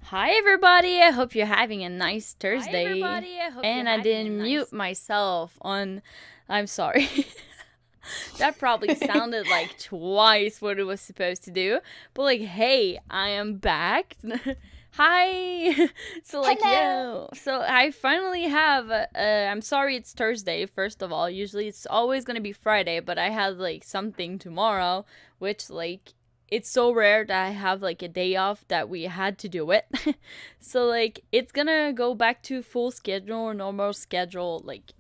Hi everybody, I hope you're having a nice Thursday. And I didn't mute myself on I'm sorry. That probably sounded like twice what it was supposed to do. But like, hey, I am back. Hi. So like, Hello. yo. So I finally have I'm sorry it's Thursday first of all. Usually it's always going to be Friday, but I had like something tomorrow which like it's so rare that I have like a day off that we had to do it. So like it's gonna go back to full schedule, normal schedule like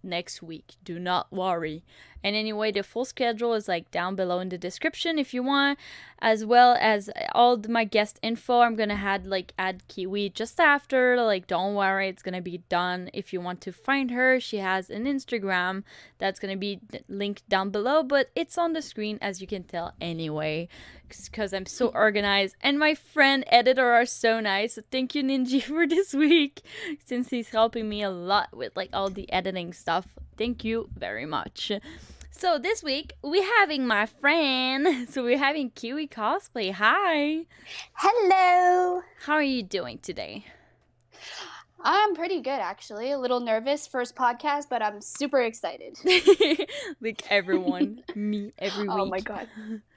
next week. Do not worry. And anyway, the full schedule is like down below in the description if you want, as well as all my guest info. I'm gonna add Kiwi just after. Like, don't worry, it's gonna be done. If you want to find her, she has an Instagram that's gonna be linked down below, but it's on the screen as you can tell anyway, because I'm so organized. And my friend editor are so nice. So thank you, Ninji, for this week, since he's helping me a lot with like all the editing stuff. Thank you very much. So this week we're having my friend. So we're having Kiwi Cosplay. Hi. Hello. How are you doing today? I'm pretty good, actually. A little nervous, first podcast, but I'm super excited. Like everyone, me every week. Oh my god.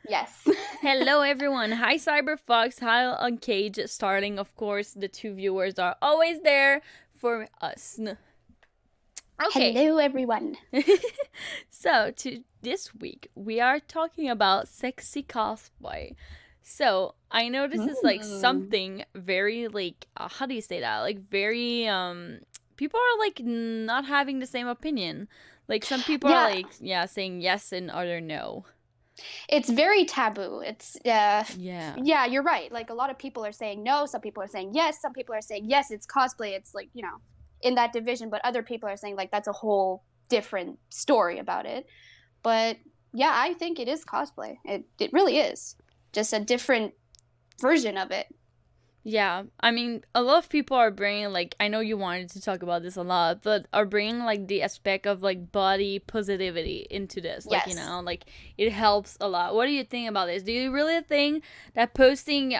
Yes. Hello everyone. Hi Cyberfox. Hi Uncage. Starting, of course, the two viewers are always there for us. Okay. Hello, everyone. So this week we are talking about sexy cosplay. So I know this is like something very like how do you say that? Like very people are like not having the same opinion. Like some people are like saying yes and other no. It's very taboo. It's Yeah. you're right. Like a lot of people are saying no, some people are saying yes, some people are saying yes, it's cosplay. It's like, in that division, but other people are saying like that's a whole different story about it. But yeah, I think it is cosplay. It really is. Just a different version of it. Yeah, I mean, a lot of people are bringing, like, I know you wanted to talk about this a lot, but are bringing, like, the aspect of, like, body positivity into this. Like, Yes. like, it helps a lot. What do you think about this? Do you really think that posting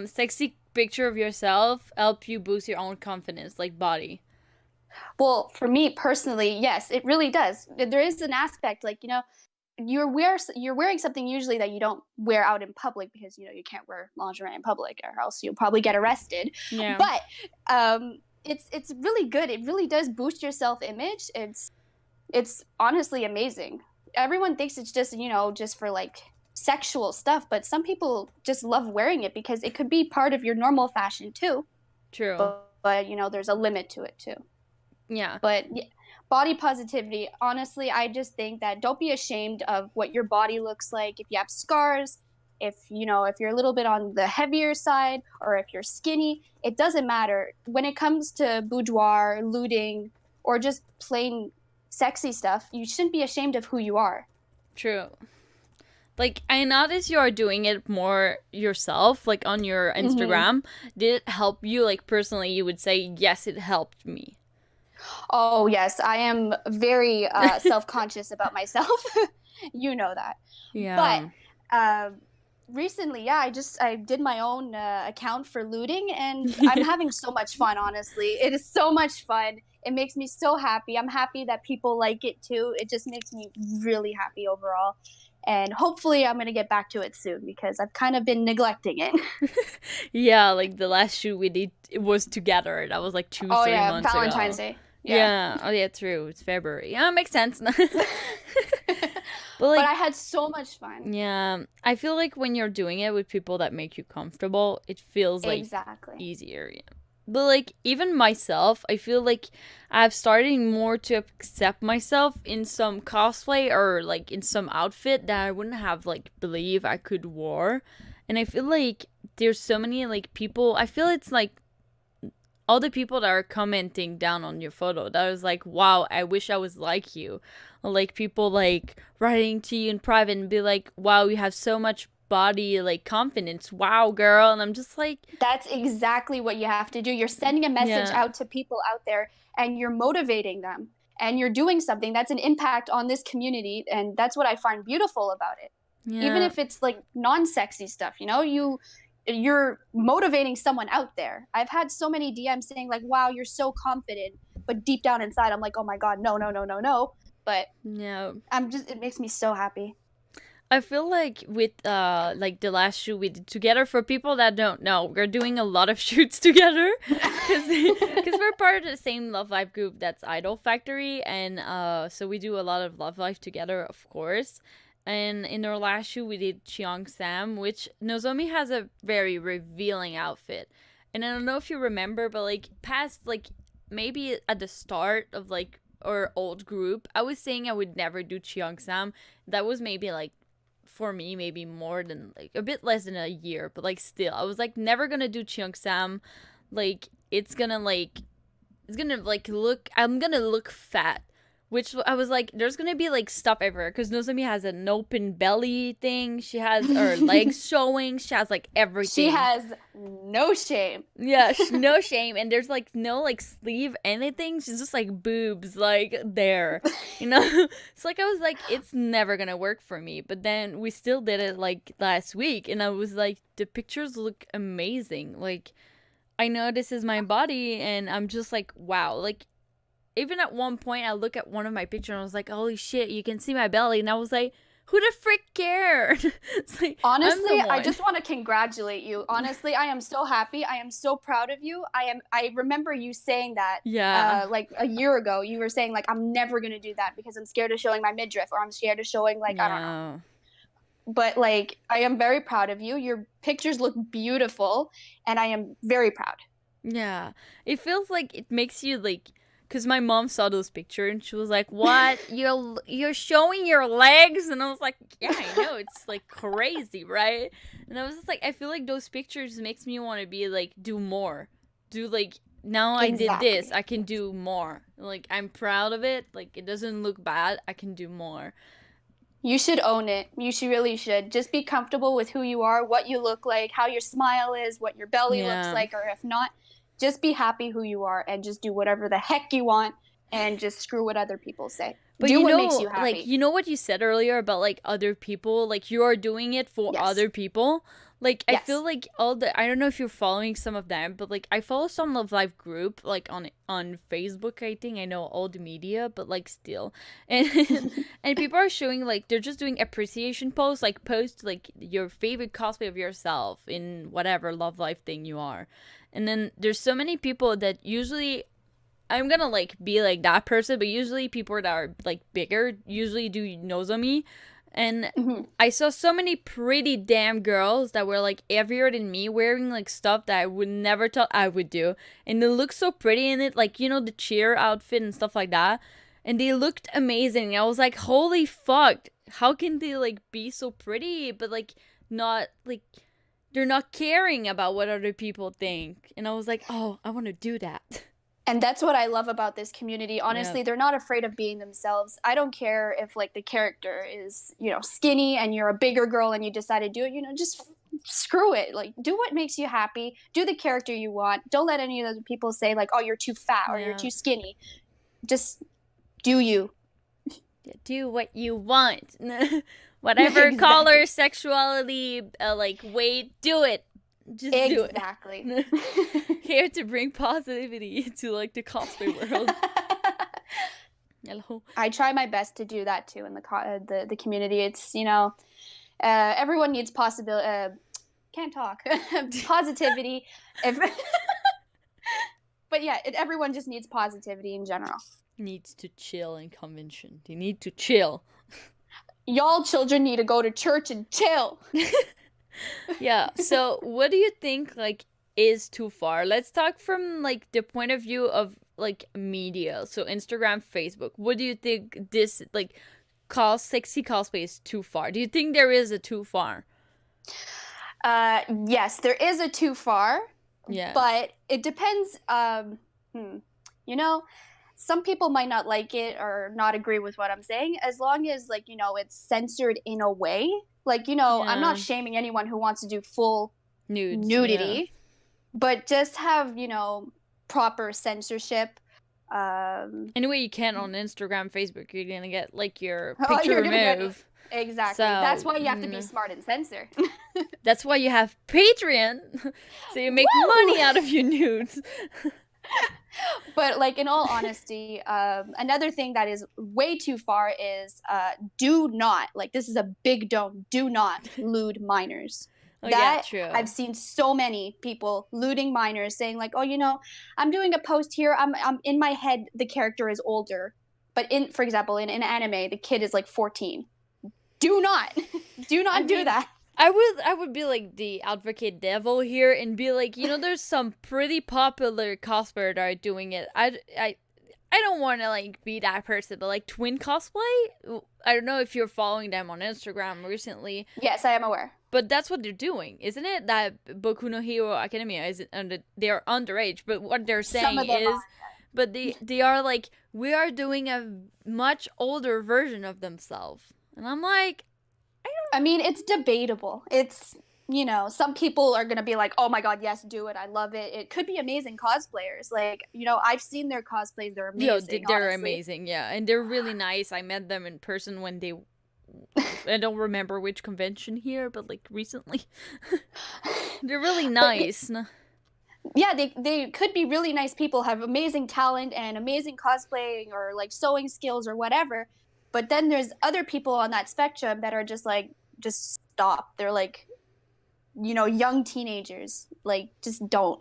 sexy picture of yourself help you boost your own confidence, like, body? Well, for me personally, yes, it really does. There is an aspect like, you're wearing something usually that you don't wear out in public because you can't wear lingerie in public or else you'll probably get arrested. Yeah. But it's really good. It really does boost your self-image. It's honestly amazing. Everyone thinks it's just just for like sexual stuff, but some people just love wearing it because it could be part of your normal fashion too. True. But there's a limit to it too. Yeah. But body positivity, honestly, I just think that don't be ashamed of what your body looks like. If you have scars, if you're a little bit on the heavier side, or if you're skinny, it doesn't matter. When it comes to boudoir, looting, or just plain sexy stuff, you shouldn't be ashamed of who you are. True. Like, I noticed you are doing it more yourself, like on your Instagram. Did it help you? Like, personally, you would say, yes, it helped me. Oh, yes. I am very self-conscious about myself. You know that. Yeah. But recently, I did my own account for looting, and I'm having so much fun, honestly. It is so much fun. It makes me so happy. I'm happy that people like it too. It just makes me really happy overall. And hopefully I'm going to get back to it soon because I've kind of been neglecting it. Yeah, like the last shoot we did, it was together. That was like 3 months Valentine's ago. Day. Yeah. Oh, yeah, true. It's February. Yeah, makes sense. But I had so much fun. Yeah. I feel like when you're doing it with people that make you comfortable, it feels like exactly easier. Yeah. But like even myself, I feel like I've started more to accept myself in some cosplay or like in some outfit that I wouldn't have like believe I could wear. And I feel like there's so many like people, I feel it's like all the people that are commenting down on your photo that was like, wow, I wish I was like you. Or like people like writing to you in private and be like, wow, you have so much body like confidence, wow girl. And I'm just like, that's exactly what you have to do. You're sending a message out to people out there and you're motivating them and you're doing something that's an impact on this community, and that's what I find beautiful about it. Even if it's like non-sexy stuff, you're motivating someone out there. I've had so many DMs saying like, "Wow, you're so confident," but deep down inside, I'm like, "Oh my god, no, no, no, no, no." But Yeah. it makes me so happy. I feel like with like the last shoot we did together, for people that don't know, we're doing a lot of shoots together because we're part of the same Love Life group that's Idol Factory, and so we do a lot of Love Life together, of course. And in our last shoot we did Cheong Sam, which Nozomi has a very revealing outfit. And I don't know if you remember, but like past like maybe at the start of like our old group, I was saying I would never do Cheong Sam. That was maybe like for me maybe more than like a bit less than a year, but like still I was like never gonna do Cheong Sam. Like it's gonna like look, I'm gonna look fat, which I was like there's gonna be like stuff everywhere because Nozomi has an open belly thing, she has her legs showing, she has like She everything. has no shame. Yeah, no shame, and there's like no like sleeve anything. She's just like boobs like there, you know. It's like I was like, it's never gonna work for me. But then we still did it like last week, and I was like, the pictures look amazing. Like I know this is my body, and I'm just like, wow. Like even at one point, I look at one of my pictures, and I was like, holy shit, you can see my belly, and I was like, who the frick cared? It's like Honestly, I just want to congratulate you. Honestly, I am so happy. I am so proud of you. I remember you saying that yeah, like a year ago. You were saying like I'm never going to do that because I'm scared of showing my midriff or I'm scared of showing like I don't know. yeah. But like I am very proud of you. Your pictures look beautiful and I am very proud. Yeah, it feels like it makes you like, cause my mom saw those pictures and she was like, "What? You're showing your legs?" And I was like, "Yeah, I know. It's like crazy, right?" And I was just like, I feel like those pictures makes me want to be like, do more, do like now I did this, Exactly. I can do more. Like I'm proud of it. Like it doesn't look bad. I can do more. You should own it. You should really should. Just be comfortable with who you are, what you look like, how your smile is, what your belly looks Yeah. like, or if not, just be happy who you are and just do whatever the heck you want and just screw what other people say. But Do you what makes know, you like happy. you know what you said earlier about like other people, like you are doing it for Yes. other people. Like I feel Yes. like all the, I don't know if you're following some of them, but like I follow some Love Live group like on Facebook. I think I know all the media, but like still, and and people are showing like they're just doing appreciation posts, like post like your favorite cosplay of yourself in whatever Love Life thing you are, and then there's so many people that usually I'm gonna like be like that person, but usually people that are like bigger usually do Nozomi. And Mhm. I saw so many pretty damn girls that were like heavier than me wearing like stuff that I would never thought I would do. And they look so pretty in it, like you know, the cheer outfit and stuff like that. And they looked amazing. I was like, holy fuck, how can they like be so pretty but like not like they're not caring about what other people think. And I was like, oh, I wanna do that. And that's what I love about this community. Yeah. Honestly, they're not afraid of being themselves. I don't care if like the character is, skinny and you're a bigger girl and you decide to do it, just screw it. Like do what makes you happy. Do the character you want. Don't let any of those people say like, "Oh, you're too fat or you're Yeah. too skinny." Just do you. Do what you want. Whatever color, Exactly. sexuality, like weight, do it. Just do Exactly. it. Here to bring positivity to like the cosplay world. Hello. I try my best to do that too in the community. It's everyone needs possibility. Can't talk. Positivity. If, but yeah, everyone just needs positivity in general. Needs to chill in convention. They need to chill. Y'all children need to go to church and chill. Yeah. So, what do you think like is too far? Let's talk from like the point of view of like media. So, Instagram, Facebook. What do you think this like sexy cosplay is too far? Do you think there is a too far? Yes, there is a too far, Yeah. but it depends. You know, some people might not like it or not agree with what I'm saying, as long as like it's censored in a way. Like I'm not Yeah. shaming anyone who wants to do full Nudes. Yeah. nudity, but just have proper censorship. Anyway, you can on Instagram, Facebook. You're gonna get like your Oh, picture you're gonna get removed. Exactly. That's So why you have to be smart and censor. that's why you have Patreon, so you make Woo! money out of your nudes. But like in all honesty, another thing that is way too far is do not, like, this is a big don't, do not lewd minors. Oh yeah, That true. I've seen so many people lewding minors, saying like, oh, you know, I'm doing a post here, I'm in my head the character is older, but in, for example, in anime the kid is like 14. Do not do I not do mean, that. I would be like the advocate devil here and be like, you know, there's some pretty popular cosplayers that are doing it. I don't want to like be that person, but like Twin Cosplay, I don't know if you're following them on Instagram recently, Yes, I am aware. but that's what they're doing, isn't it? That Boku no Hero Academia is they are underage, but what they're Some saying of them is, are. but they are like, we are doing a much older version of themselves, and I'm like, I mean, it's debatable. It's, you know, some people are going to be like, oh my God, yes, do it. I love it. It could be amazing cosplayers. Like, you know, I've seen their cosplays. They're yo, amazing, they're honestly. amazing, yeah, and they're really nice. I met them in person when they, I don't remember which convention here, but like recently, they're really But nice. yeah, they could be really nice people, have amazing talent and amazing cosplaying or like sewing skills or whatever. But then there's other people on that spectrum that are just like, just stop. They're like, you know, young teenagers. Like, just don't.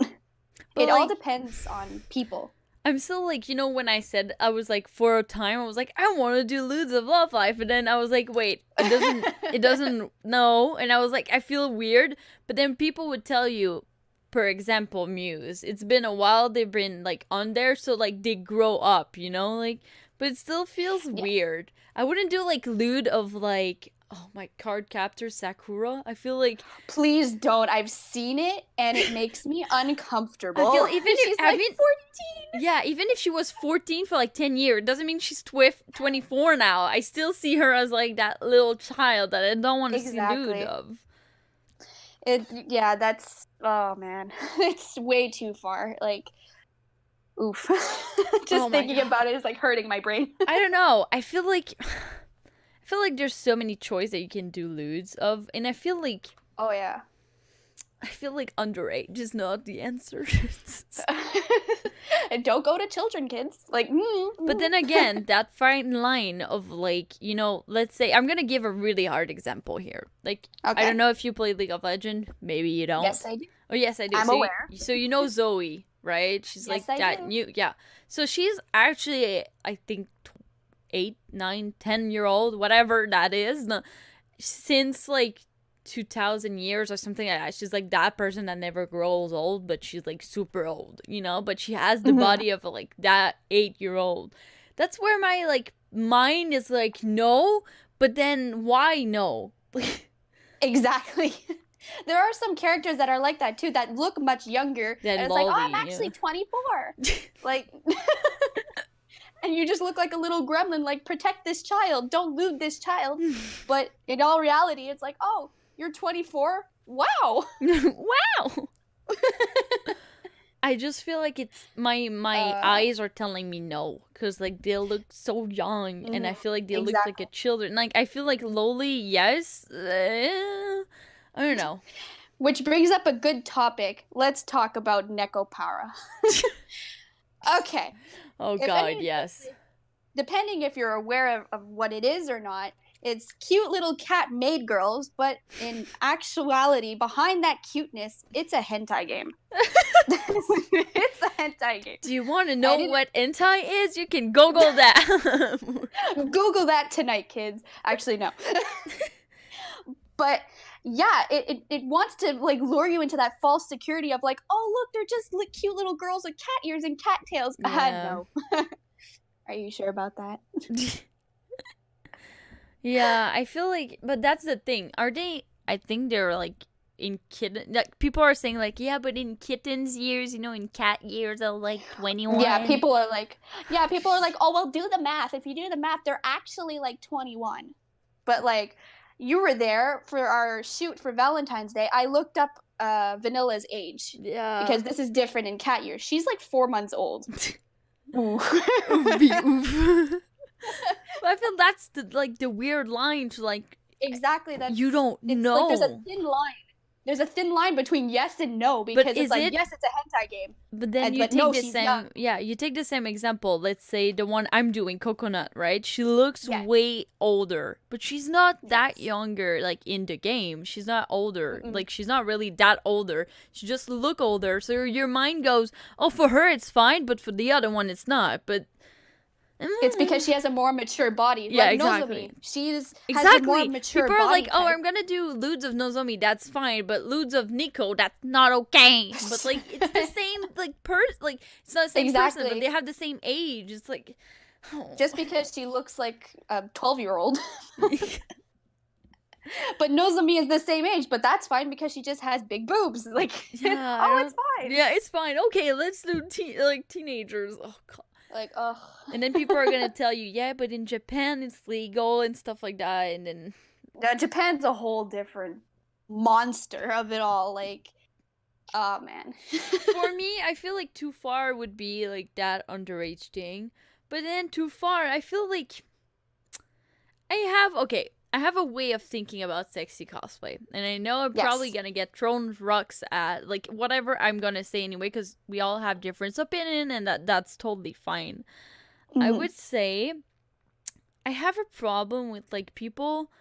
But It all like, depends on people. I'm still like, you know, when I said I was like, for a time, I was like, I want to do Ludes of Love Life, and then I was like, wait, it doesn't, no, and I was like, I feel weird, but then people would tell you, for example, Muse, it's been a while they've been like on there, so like they grow up, you know, like, but it still feels Yes. weird. I wouldn't do like Lude of like, oh my card captor Sakura. I feel like Please don't. I've seen it and it makes me uncomfortable. I feel even if She's I like mean 14. yeah, even if she was 14 for like 10 years, it doesn't mean she's 24 now. I still see her as like that little child that I don't want to see lewd Exactly. of. Yeah, that's, oh man. It's way too far. Like, oof. Just Oh my thinking God. about it is like hurting my brain. I don't know. I feel like there's so many choices that you can do lewds of, and Oh yeah. I feel like underage is not the answer. And don't go to children, kids. Like, But then again, that fine line of like, you know, let's say I'm gonna give a really hard example here. Like, okay. I don't know if you play League of Legends. Maybe you don't. Yes, I do. Oh yes, I do. I'm so aware. so you know Zoe, right? She's Yes, like I that do. new, yeah. So she's actually, I think, 8, 9, 10 year old, whatever that is. Since like 2000 years or something like that. She's like that person that never grows old, but she's like super old, you know. But she has the body of like that 8-year-old. That's where my like mind is like no, but then why no? Exactly. There are some characters that are like that too, that look much younger. That And it's like, oh, lolly, I'm actually yeah. 24. Like, and you just look like a little gremlin, like, protect this child, don't lewd this child. But in all reality, it's like, oh, you're 24? Wow. Wow. I just feel like it's my eyes are telling me no, because like they look so young, and I feel like they look like a children. Like I feel like lowly, yes. I don't know. Which brings up a good topic. Let's talk about Nekopara. Okay. Oh God, yes. Depending if you're aware of what it is or not, it's cute little cat maid girls, but in actuality, behind that cuteness, it's a hentai game. It's a hentai game. Do you want to know what hentai is? You can Google that. Google that tonight, kids. Actually, no. But yeah, it wants to like lure you into that false security of like, oh look, they're just cute little girls with cat ears and cat tails. Yeah. No. Are you sure about that? Yeah, I feel like, but that's the thing. Are they? I think they're like in kitten. Like people are saying like, yeah, but in kittens' years, you know, in cat years, they're like 21. Yeah, people are like, oh well, do the math. If you do the math, they're actually like 21. But like, you were there for our shoot for Valentine's Day. I looked up Vanilla's age. Yeah. Because this is different in cat years. She's like 4 months old. Ooh. Oof. But I feel that's the weird line to like exactly. You don't It's like there's a know. thin line. There's a thin line between yes and no, But because it's is like, it? yes, it's a hentai game, But then you but take no, the she's young. same, yeah, you take the same example. Let's say the one I'm doing, Coconut, right? She looks Yes. way older, but she's not that Yes. younger, like in the game. She's not older. Mm-mm. Like she's not really that older. She just look older. So your mind goes, oh, for her it's fine, but for the other one it's not. But It's because she has a more mature body. yeah, Like exactly. Nozomi, has a more Exactly. mature People are body like, oh, type. I'm gonna do Ludes of Nozomi, that's fine, but Ludes of Nico, that's not okay. But like, it's the same like like it's not the same person, but Exactly. they have the same age. It's like, oh. Just because she looks like a 12-year-old. But Nozomi is the same age, but that's fine because she just has big boobs. Like, Yeah, oh, it's fine. yeah, it's fine. Okay, let's do like teenagers. Oh god. Like, ugh. And then people are gonna tell you, yeah, but in Japan it's legal and stuff like that, and then Now, Japan's a whole different monster of it all. Like, oh man. for me, I feel like too far would be like that underage thing. But then too far, I feel like I have a way of thinking about sexy cosplay. And I know I'm probably Yes. gonna get thrown rocks at like whatever I'm gonna say anyway, because we all have different opinion and that's totally fine. I Mhm. would say I have a problem with like people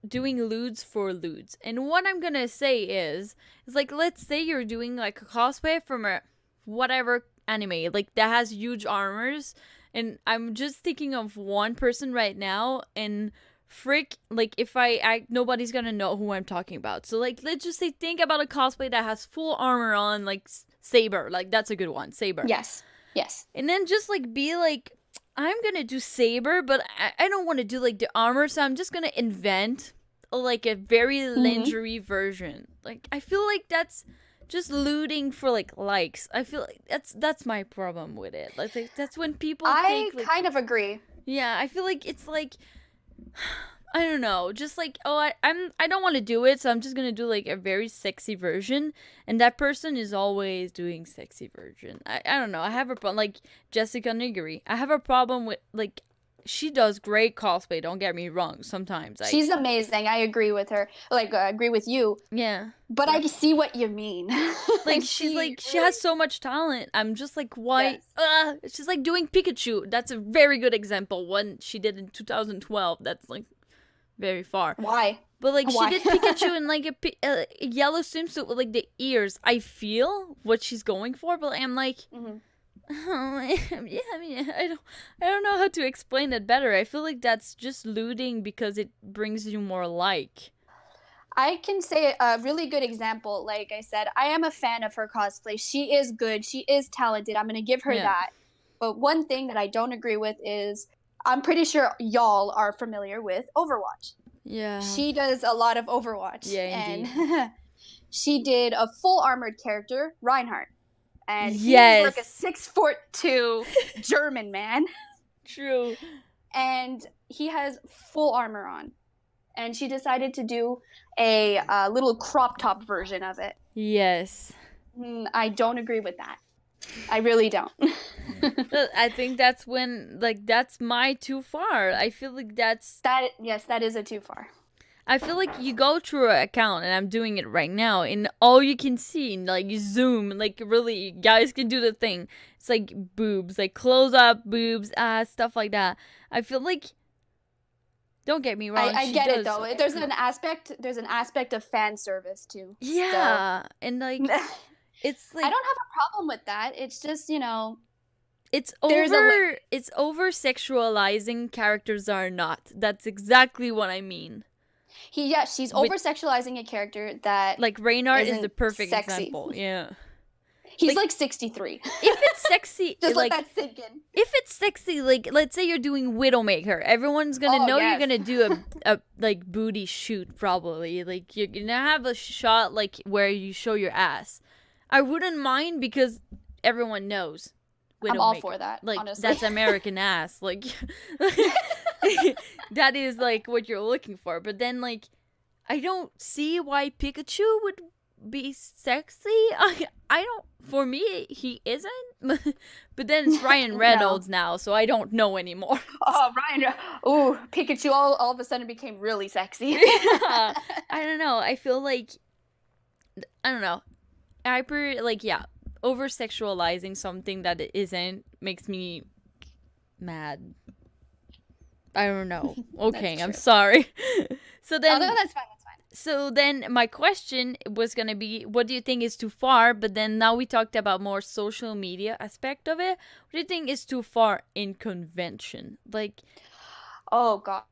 doing lewds for lewds. And what I'm gonna say is like, let's say you're doing like a cosplay from a whatever anime, like that has huge armors, and I'm just thinking of one person right now, and frick, like if I act, nobody's gonna know who I'm talking about. So like, let's just say think about a cosplay that has full armor on, like Saber, like that's a good one, Saber. Yes. Yes. And then just like be like, I'm gonna do Saber, but I don't want to do like the armor, so I'm just gonna invent like a very lingerie version. Like I feel like that's just looting for like likes. I feel like that's my problem with it. Like that's when people I think like, kind of agree. yeah, I feel like it's like I don't know, just like, oh, I don't want to do it, so I'm just gonna do like a very sexy version, and that person is always doing sexy version. I don't know. I have a problem, like Jessica Nigiri. I have a problem with like, she does great cosplay. Don't get me wrong. Sometimes She's amazing. I agree with her. Like, I agree with you. yeah. But I see what you mean. Like she's like, she has so much talent. I'm just like, why? Yes. She's like doing Pikachu. That's a very good example. One she did in 2012. That's like very far. Why? But like Why? she did Pikachu in like a yellow swimsuit with like the ears. I feel what she's going for, but I'm like, oh, yeah, I mean, I don't know how to explain it better. I feel like that's just looting because it brings you more like. I can say a really good example. Like I said, I am a fan of her cosplay. She is good. She is talented. I'm going to give her Yeah. that. But one thing that I don't agree with is, I'm pretty sure y'all are familiar with Overwatch. Yeah. She does a lot of Overwatch. Yeah, indeed. And she did a full armored character, Reinhardt. And he's like a Yes. 6'2" German man. True. And he has full armor on. And she decided to do a little crop top version of it. Yes. I don't agree with that. I really don't. I think that's when, like, that's my too far. I feel like that's, Yes, that is a too far. I feel like you go through an account, and I'm doing it right now, and all you can see, like, you zoom, like, really, you guys can do the thing. It's like boobs, like close up boobs, stuff like that. I feel like, don't get me wrong, I she get does, it though. There's an aspect of fan service too. yeah, and like, So, it's like, I don't have a problem with that. It's just, it's there's a limit. it's over sexualizing characters are not. That's exactly what I mean. She's over sexualizing a character that Like Reynard is isn't the perfect sexy. example. Yeah. He's like 63. If it's sexy, Just like let that sink in. if it's sexy, like let's say you're doing Widowmaker, everyone's gonna know yes. you're gonna do a like booty shoot probably. Like you're gonna have a shot like where you show your ass. I wouldn't mind because everyone knows. I'm all Widowmaker. for that. Like honestly. that's American ass. Like that is like what you're looking for. But then like I don't see why Pikachu would be sexy. I don't For me, he isn't. But then it's Ryan No. Reynolds now, so I don't know anymore. Oh, Ryan. Ooh, Pikachu all of a sudden became really sexy. Yeah. I don't know. I feel like I don't know. Yeah, over sexualizing something that it isn't makes me mad. I don't know. That's Okay, I'm true. sorry. So Oh, no, then that's fine. That's fine. So then my question was gonna be, what do you think is too far? But then now we talked about more social media aspect of it. What do you think is too far in convention? Oh God.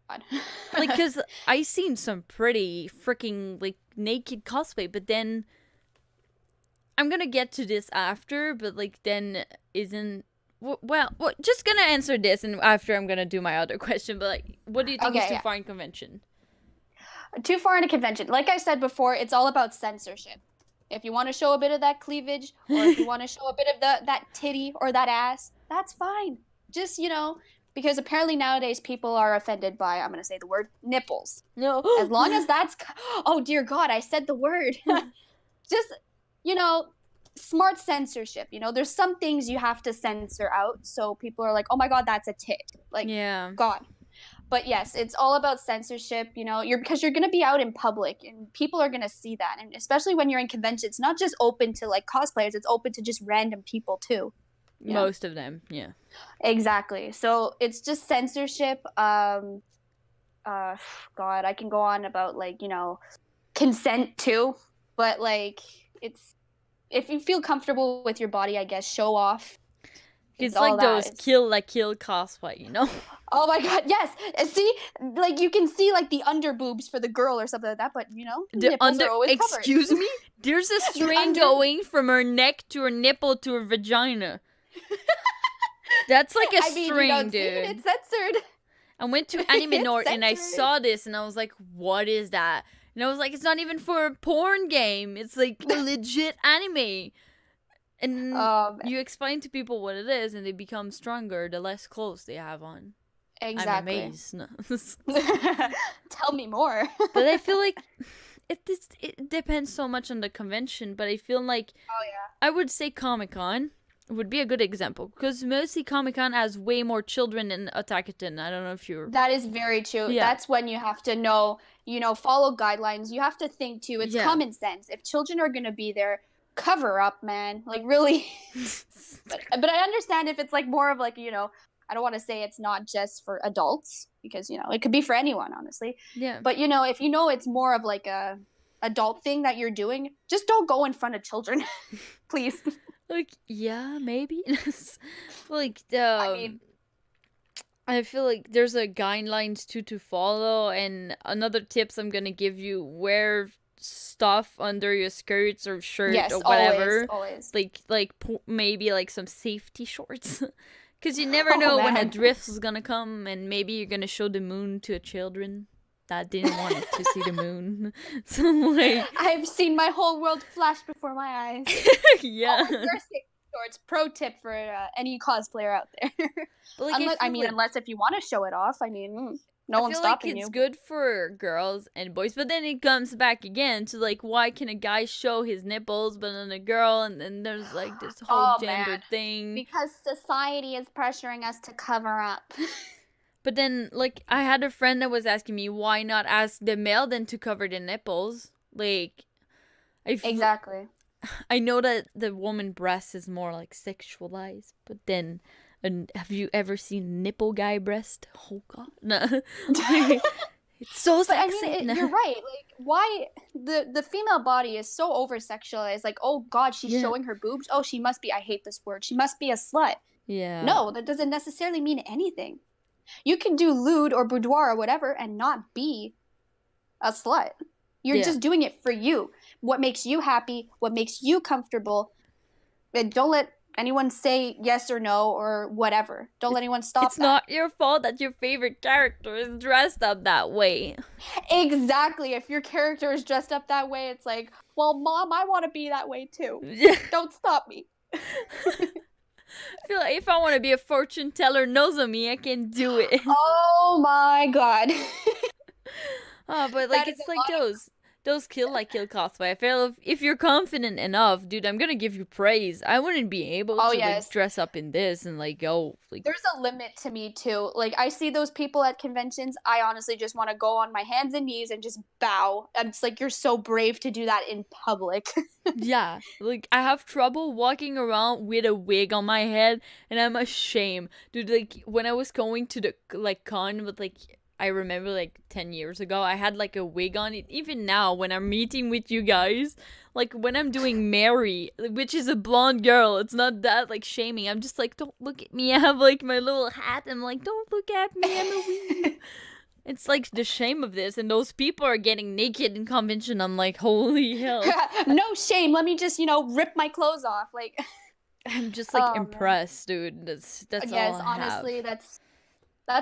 Cause I seen some pretty freaking like naked cosplay, but then I'm gonna get to this after. But like then isn't just gonna answer this, and after I'm gonna do my other question. But like, what do you think is Okay, too yeah. far in convention? Too far in a convention. Like I said before, it's all about censorship. If you want to show a bit of that cleavage, or if you want to show a bit of that titty or that ass, that's fine. Just because apparently nowadays people are offended by, I'm gonna say the word, nipples. No. As long as that's, oh dear God, I said the word. Just you know, smart censorship. There's some things you have to censor out, so people are like, oh my God, that's a tit. Like, Yeah. God. But yes, it's all about censorship. Because you're gonna be out in public and people are gonna see that, and especially when you're in convention, it's not just open to like cosplayers; it's open to just random people too. Most of them, yeah. Exactly. So it's just censorship. God, I can go on about like consent too, but like it's if you feel comfortable with your body, I guess show off. It's All like that. those kill cosplay. Oh my God, yes. See, like you can see like the under boobs for the girl or something like that, but The nipples are always covered. Excuse me? There's a string going from her neck to her nipple to her vagina. That's like a string, you don't dude. see it, it's censored. I went to Anime North and I saw this and I was like, what is that? And I was like, it's not even for a porn game. It's like a legit anime. And you explain to people what it is and they become stronger the less clothes they have on. Exactly. I'm amazed. No. Tell me more. But I feel like it depends so much on the convention, but I feel like I would say Comic-Con would be a good example because mostly Comic-Con has way more children than Otakuton. I don't know if you're... That is very true. Yeah. That's when you have to know, follow guidelines. You have to think too. It's common sense. If children are going to be there, cover up, man. Like really. but I understand if it's like more of like, I don't want to say it's not just for adults because, it could be for anyone, honestly. Yeah. But, if it's more of like a adult thing that you're doing, just don't go in front of children, please. Like, yeah, maybe. Like, I feel like there's a guidelines to follow, and another tips I'm gonna give you: wear stuff under your skirts or shirt or whatever. Always. Like maybe like some safety shorts. Because you never know when a drift is gonna come, and maybe you're gonna show the moon to a children that didn't want to see the moon. So like, I've seen my whole world flash before my eyes. Yeah. Always wear safety shorts. Pro tip for any cosplayer out there. But like, unless if you want to show it off. No one's stopping you. It's good for girls and boys, but then it comes back again to like, why can a guy show his nipples but then a girl, and then there's like this whole gender thing. Because society is pressuring us to cover up. But then, like, I had a friend that was asking me why not ask the male then to cover the nipples. Like, exactly. I know that the woman breast is more like sexualized, but then. And have you ever seen nipple guy breast? Oh God, no. It's so sexy. You're right. Like, why the female body is so over sexualized? Like, oh God, she's showing her boobs. Oh, she must be. I hate this word. She must be a slut. Yeah. No, that doesn't necessarily mean anything. You can do lewd or boudoir or whatever and not be a slut. You're just doing it for you. What makes you happy? What makes you comfortable? And don't let anyone say yes or no or whatever. Don't let anyone stop It's not your fault that your favorite character is dressed up that way. Exactly. If your character is dressed up that way, it's like, well, Mom, I want to be that way too. Don't stop me. I feel like if I want to be a fortune teller Nozomi, I can do it. Oh my God. But like, it's like those those Kill like Kill cosplay. I feel if you're confident enough, dude, I'm gonna give you praise. I wouldn't be able Oh to like yes. dress up in this and like go like There's a limit to me too. Like I see those people at conventions, I honestly just want to go on my hands and knees and just bow. And it's like you're so brave to do that in public. yeah, like I have trouble walking around with a wig on my head, and I'm ashamed, dude. Like when I was going to the like con with like I remember like 10 years ago, I had like a wig on it. Even now, when I'm meeting with you guys, like when I'm doing Mary, which is a blonde girl, it's not that like shaming. I'm just like, don't look at me. I have like my little hat. I'm like, don't look at me. I'm a weeb. It's like the shame of this, and those people are getting naked in convention. I'm like, holy hell. No shame. Let me just, rip my clothes off. Like, I'm just like oh man. impressed, dude. That's all Yes, I have. honestly, that's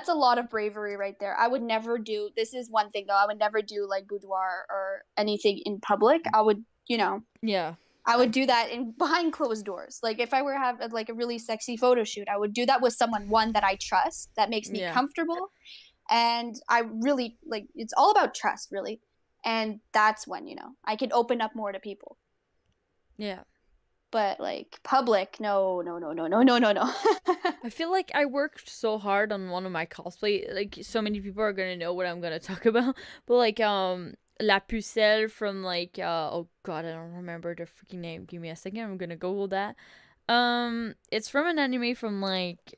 a lot of bravery right there. I would never do. This is one thing though. I would never do like boudoir or anything in public. I would, Yeah. I would do that in behind closed doors. Like if I were to have like a really sexy photo shoot, I would do that with someone one that I trust, that makes me Yeah. comfortable, and I really like. It's all about trust, really, and that's when I can open up more to people. Yeah. But like public, no, no, no, no, no, no, no, no. I feel like I worked so hard on one of my cosplay. Like so many people are gonna know what I'm gonna talk about. But like La Pucelle from like oh god, I don't remember the freaking name. Give me a second. I'm gonna Google that. It's from an anime from like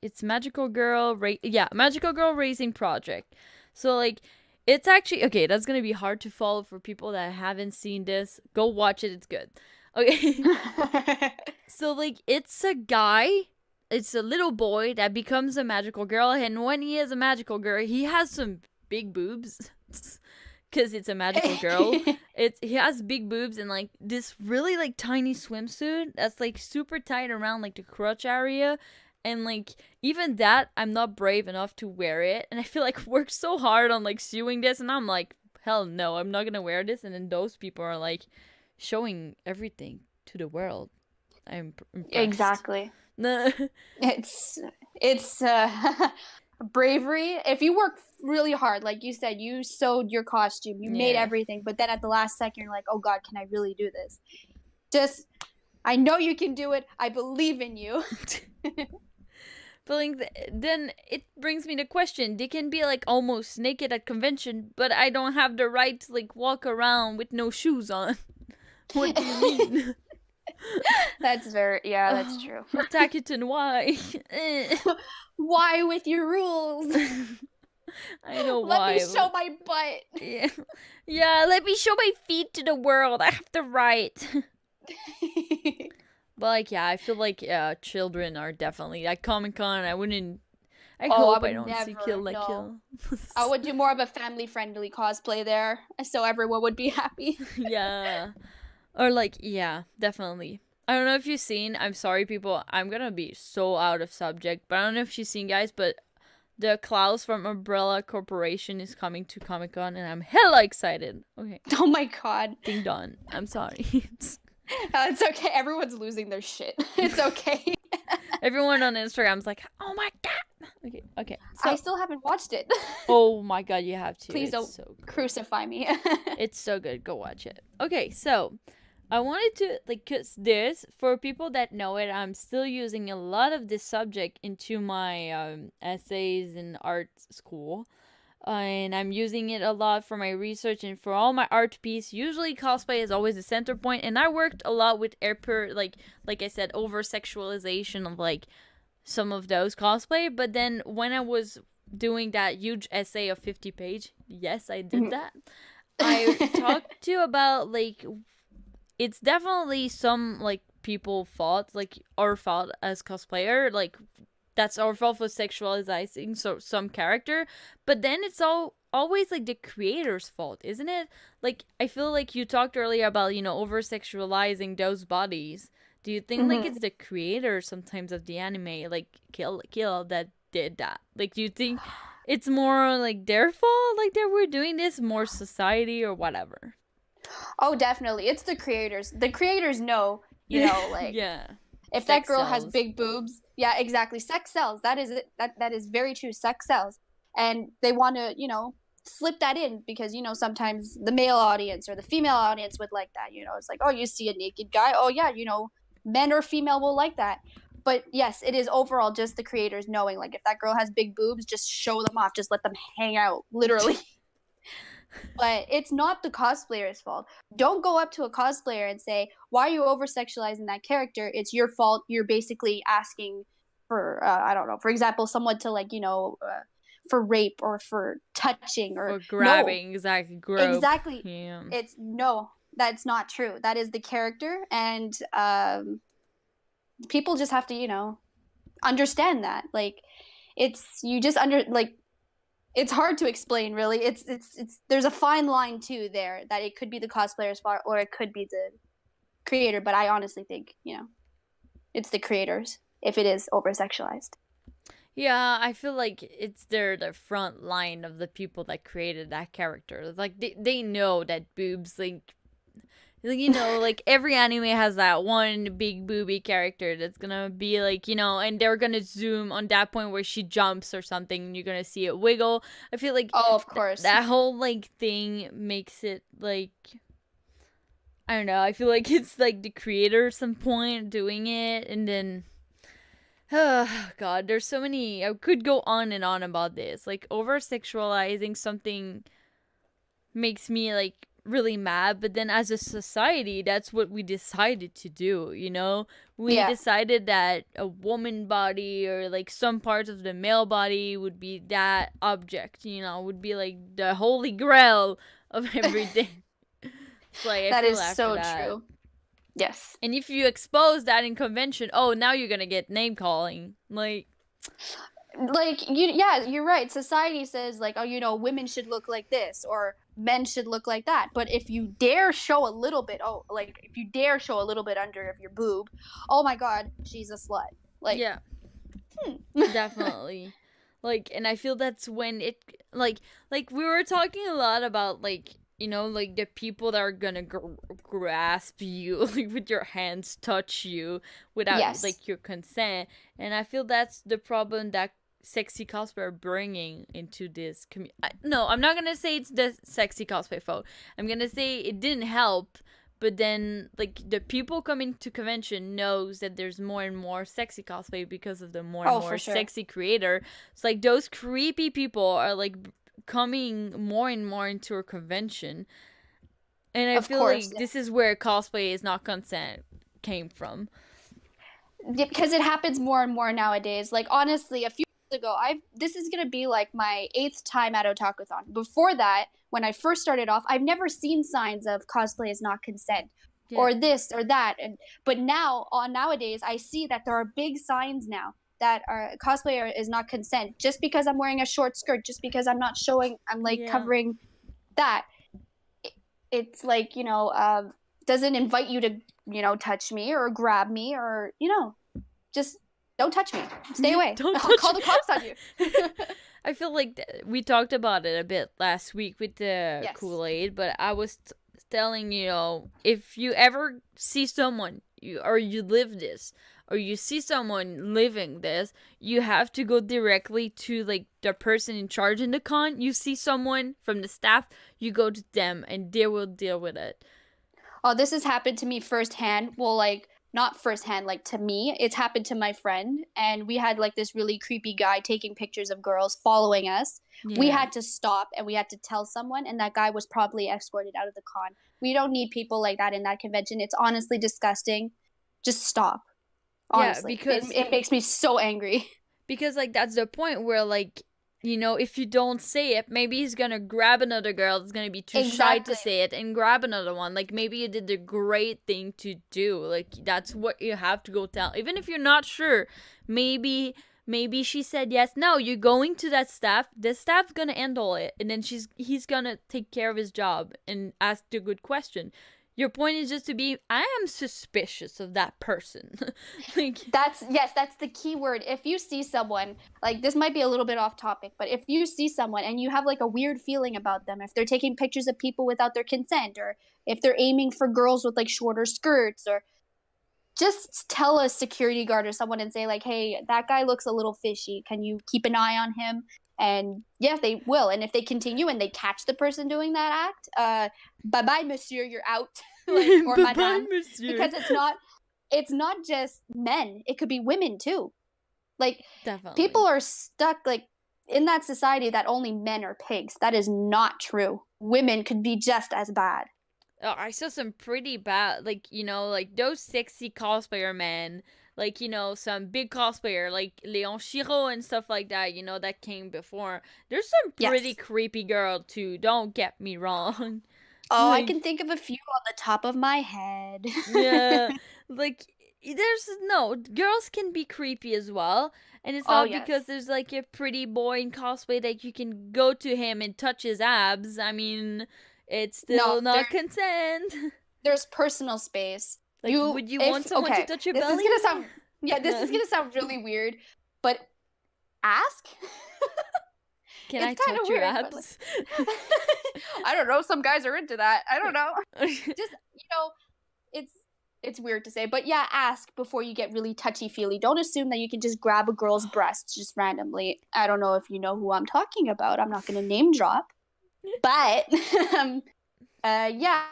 it's Magical Girl Racing Project. So like it's actually okay, that's gonna be hard to follow for people that haven't seen this. Go watch it, it's good. Okay. So like it's a guy, it's a little boy that becomes a magical girl, and when he is a magical girl, he has some big boobs. Cause it's a magical girl. He has big boobs and like this really like tiny swimsuit that's like super tight around like the crotch area. And like even that I'm not brave enough to wear it. And I feel like worked so hard on like sewing this, and I'm like, hell no, I'm not gonna wear this. And then those people are like showing everything to the world. I'm impressed. Exactly. It's bravery. If you work really hard, like you said, you sewed your costume, you made everything, but then at the last second you're like, oh god, can I really do this? Just, I know you can do it, I believe in you. But like, then it brings me to question, they can be like almost naked at convention, but I don't have the right to like walk around with no shoes on. What do you mean? That's true. Taciturn, why? Why with your rules? I know Let why. me show my butt. Yeah, let me show my feet to the world. I have the right. But like, yeah, I feel like children are definitely at Comic Con. I hope I don't see Kill like Kill. I would do more of a family-friendly cosplay there, so everyone would be happy. Yeah. Or like, yeah, definitely. I don't know if you've seen, I'm sorry people, I'm gonna be so out of subject, but I don't know if you've seen, guys, but the Klaus from Umbrella Corporation is coming to Comic Con, and I'm hella excited. Okay. Oh my god. Ding dong. I'm sorry. It's okay. Everyone's losing their shit. It's okay. Everyone on Instagram's like, oh my god. Okay. So, I still haven't watched it. oh my god, you have to. Please don't crucify me. It's so good. Go watch it. Okay, so I wanted to like, cause this for people that know it, I'm still using a lot of this subject into my essays in art school, and I'm using it a lot for my research and for all my art piece. Usually, cosplay is always the center point, and I worked a lot with like I said, over sexualization of like some of those cosplay. But then when I was doing that huge essay of 50 page, yes, I did that. I talked to you about like, it's definitely some like people fault, like our fault as cosplayer, like that's our fault for sexualizing some character, but then it's always like the creator's fault, isn't it? Like I feel like you talked earlier about over sexualizing those bodies. Do you think like it's the creator sometimes of the anime, like Kill that did that? Like do you think it's more like their fault, like they were doing this, more society or whatever? Oh, definitely. It's the creators. The creators know, like yeah. If that girl has big boobs, yeah, exactly. Sex sells. That is it. That is very true. Sex sells. And they want to, slip that in because sometimes the male audience or the female audience would like that. It's like, oh, you see a naked guy, oh yeah, men or female will like that. But yes, it is overall just the creators knowing, like, if that girl has big boobs, just show them off, just let them hang out, literally. But it's not the cosplayer's fault. Don't go up to a cosplayer and say, why are you over sexualizing that character? It's your fault. You're basically asking for I don't know, for example, someone to, like, for rape or for touching or For no. grabbing, exactly, grope. Exactly. Yeah. It's no, that's not true. That is the character, and people just have to, understand that. Like, it's you just under like it's hard to explain, really. It's there's a fine line too there, that it could be the cosplayer's fault or it could be the creator, but I honestly think, it's the creators if it is over sexualized. Yeah, I feel like it's the front line of the people that created that character. Like they know that boobs, like every anime has that one big booby character that's gonna be like, and they're gonna zoom on that point where she jumps or something and you're gonna see it wiggle. I feel like Oh, of course. that whole like thing makes it like, I don't know, I feel like it's like the creator at some point doing it, and then oh god, there's so many. I could go on and on about this. Like, over sexualizing something makes me like really mad, but then as a society, that's what we decided to do, We Yeah. decided that a woman body or like some parts of the male body would be that object, would be like the holy grail of everything. It's like I That feel is after so that. true. Yes. And if you expose that in convention, oh, now you're gonna get name calling. Like, yeah, you're right. Society says, like, oh, women should look like this or men should look like that. But if you dare show a little bit, if you dare show a little bit under of your boob, oh my god, she's a slut. Like, yeah, definitely. Like, and I feel that's when it, like we were talking a lot about, like, like the people that are gonna grasp you, like with your hands, touch you without yes. like your consent. And I feel that's the problem that sexy cosplay are bringing into this community. No, I'm not gonna say it's the sexy cosplay fault. I'm gonna say it didn't help, but then like the people coming to convention knows that there's more and more sexy cosplay because of the more and more For sure. sexy creator. It's like those creepy people are like coming more and more into a convention, and I feel like this is where cosplay is not consent came from. Because it happens more and more nowadays. Like, honestly, a few years ago, this is gonna be like my 8th time at Otakuthon. Before that, when I first started off, I've never seen signs of cosplay is not consent, or this or that. But nowadays, I see that there are big signs now that are cosplayer is not consent. Just because I'm wearing a short skirt, just because I'm not showing, I'm like covering that. It's like, doesn't invite you to, touch me or grab me or, just don't touch me. Stay away. I'll call the cops on you. I feel like we talked about it a bit last week with the Kool-Aid, but I was telling if you ever see someone or you live this or you see someone living this, you have to go directly to like the person in charge in the con. You see someone from the staff, you go to them and they will deal with it. Oh, this has happened to me firsthand. Well, like, not firsthand, like to me. It's happened to my friend, and we had like this really creepy guy taking pictures of girls following us. Yeah. We had to stop and we had to tell someone, and that guy was probably escorted out of the con. We don't need people like that in that convention. It's honestly disgusting. Just stop. Honestly. Yeah, because it makes me so angry. Because like that's the point where like, if you don't say it, maybe he's gonna grab another girl that's gonna be too shy to say it and grab another one. Like, maybe you did the great thing to do. Like, that's what you have to go tell. Even if you're not sure, maybe she said yes. No, you're going to that staff. The staff's gonna handle it, and then he's gonna take care of his job and ask the good question. Your point is just to be, I am suspicious of that person. Like, that's the key word. If you see someone, like, this might be a little bit off topic, but if you see someone and you have like a weird feeling about them, if they're taking pictures of people without their consent, or if they're aiming for girls with like shorter skirts, or just tell a security guard or someone and say like, hey, that guy looks a little fishy. Can you keep an eye on him? And yeah, they will. And if they continue and they catch the person doing that act, bye bye, monsieur, you're out, like, or Bye bye, madame, monsieur. because it's not just men; it could be women too. Like, Definitely. people are stuck like in that society that only men are pigs. That is not true. Women could be just as bad. Oh, I saw some pretty bad, like, like those sexy cosplayer men, like, some big cosplayer, like Leon Shiro and stuff like that, that came before. There's some pretty Yes. creepy girl, too. Don't get me wrong. Oh, I Like, can think of a few on the top of my head. yeah, like, there's no, girls can be creepy as well. And it's Oh, not because yes. there's like a pretty boy in cosplay that you can go to him and touch his abs. I mean, it's No, still not consent. there's personal space. Like, would you want If someone to okay, touch your this is belly? gonna sound, yeah, this is No. gonna sound really weird, but ask. Can It's I kind of touch your weird, but like, abs? I don't know. Some guys are into that. I don't know. Just, it's it's weird to say, but yeah, ask before you get really touchy feely. Don't assume that you can just grab a girl's breast just randomly. I don't know if you know who I'm talking about. I'm not gonna name drop, but um, yeah,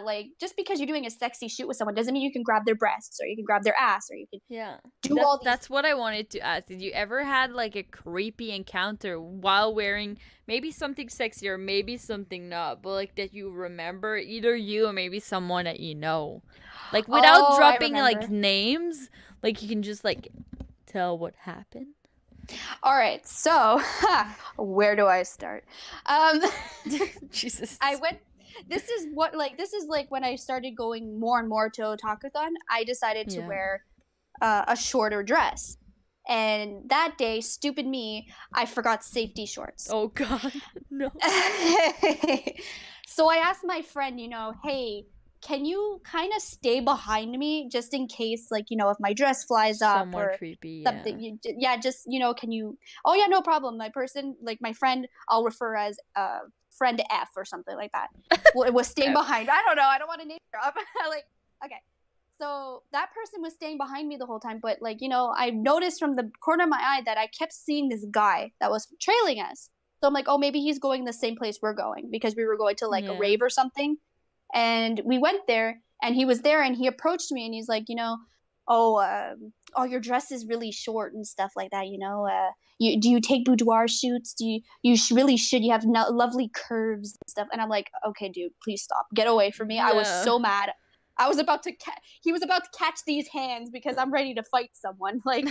like, just because you're doing a sexy shoot with someone doesn't mean you can grab their breasts or you can grab their ass or you can Yeah. do That's all these. that's what I wanted to ask. Did you ever had like a creepy encounter while wearing maybe something sexy or maybe something not, but like that you remember, either you or maybe someone that you know? Like, without Oh, I dropping like remember. names, like you can just like tell what happened. All right, so where do I start? Um, Jesus. I went. This is like when I started going more and more to Otakuthon. I decided to Yeah. wear a shorter dress, and that day, stupid me, I forgot safety shorts. Oh god. No. So I asked my friend, hey, can you kind of stay behind me just in case, like, if my dress flies up Someone or creepy, yeah. something? Yeah, just, can you? Oh, yeah, no problem. My friend, I'll refer as friend F or something like that. Well, it was staying behind. I don't know. I don't want to name drop. Like, okay. So that person was staying behind me the whole time, but like, I noticed from the corner of my eye that I kept seeing this guy that was trailing us. So I'm like, oh, maybe he's going the same place we're going because we were going to like a Yeah. rave or something. And we went there and he was there and he approached me and he's like, oh, oh, your dress is really short and stuff like that. Do you take boudoir shoots? Really should. You have lovely curves and stuff. And I'm like, okay, dude, please stop. Get away from me. I was Yeah. so mad. I was about to he was about to catch these hands because I'm ready to fight someone. Like,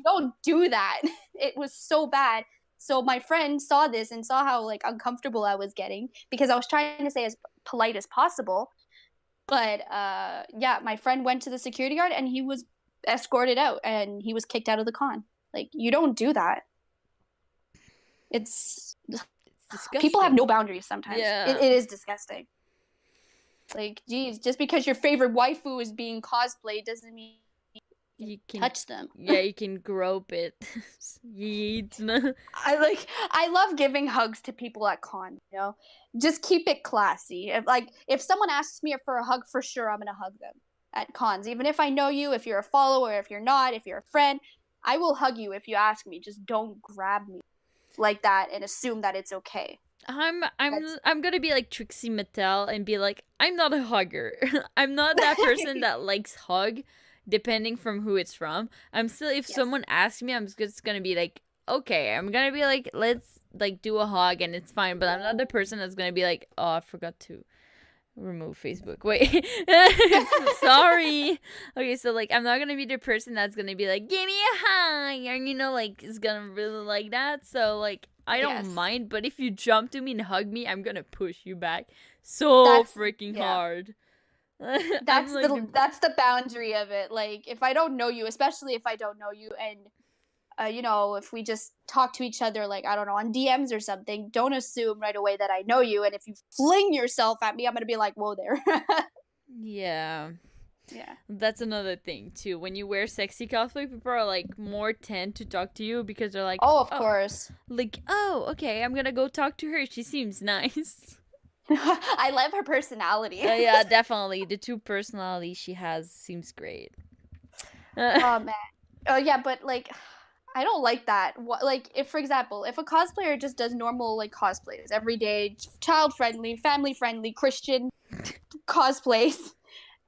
don't do that. It was so bad. So my friend saw this and saw how like uncomfortable I was getting because I was trying to say as polite as possible. But yeah, my friend went to the security guard and he was escorted out and he was kicked out of the con. Like, you don't do that. It's It's People have disgusting. no boundaries sometimes. It Yeah. is disgusting. Like, geez, just because your favorite waifu is being cosplayed doesn't mean you can You can, touch them. yeah, you can grope it. Yeet. I love giving hugs to people at con, Just keep it classy. If someone asks me for a hug, for sure I'm gonna hug them at cons. Even if I know you, if you're a follower, if you're not, if you're a friend, I will hug you if you ask me. Just don't grab me like that and assume that it's okay. I'm I'm That's I'm gonna be like Trixie Mattel and be like, I'm not a hugger. I'm not that person that likes hug, depending from who it's from. I'm still, if Yes. someone asks me, I'm just gonna be like, okay. I'm gonna be like, let's like do a hug and it's fine. But I'm not the person that's gonna be like, oh, I forgot to remove Facebook. Wait, sorry. Okay, so like I'm not gonna be the person that's gonna be like, give me a hug, and like is gonna really like that. So like I don't Yes. mind, but if you jump to me and hug me, I'm gonna push you back so That's freaking yeah. hard. I'm like That's the boundary of it. Like, if I don't know you, especially if I don't know you, and if we just talk to each other, like, I don't know, on DMs or something, don't assume right away that I know you. And if you fling yourself at me, I'm gonna be like, whoa there. yeah. Yeah. That's another thing too. When you wear sexy cosplay, people are like more tend to talk to you because they're like, Oh, of course. like, oh, okay, I'm gonna go talk to her. She seems nice. I love her personality. Yeah, definitely. The two personalities she has seems great. Oh man. Oh yeah, but like, I don't like that. Like, if, for example, if a cosplayer just does normal, like, cosplays, everyday, child-friendly, family-friendly, Christian cosplays,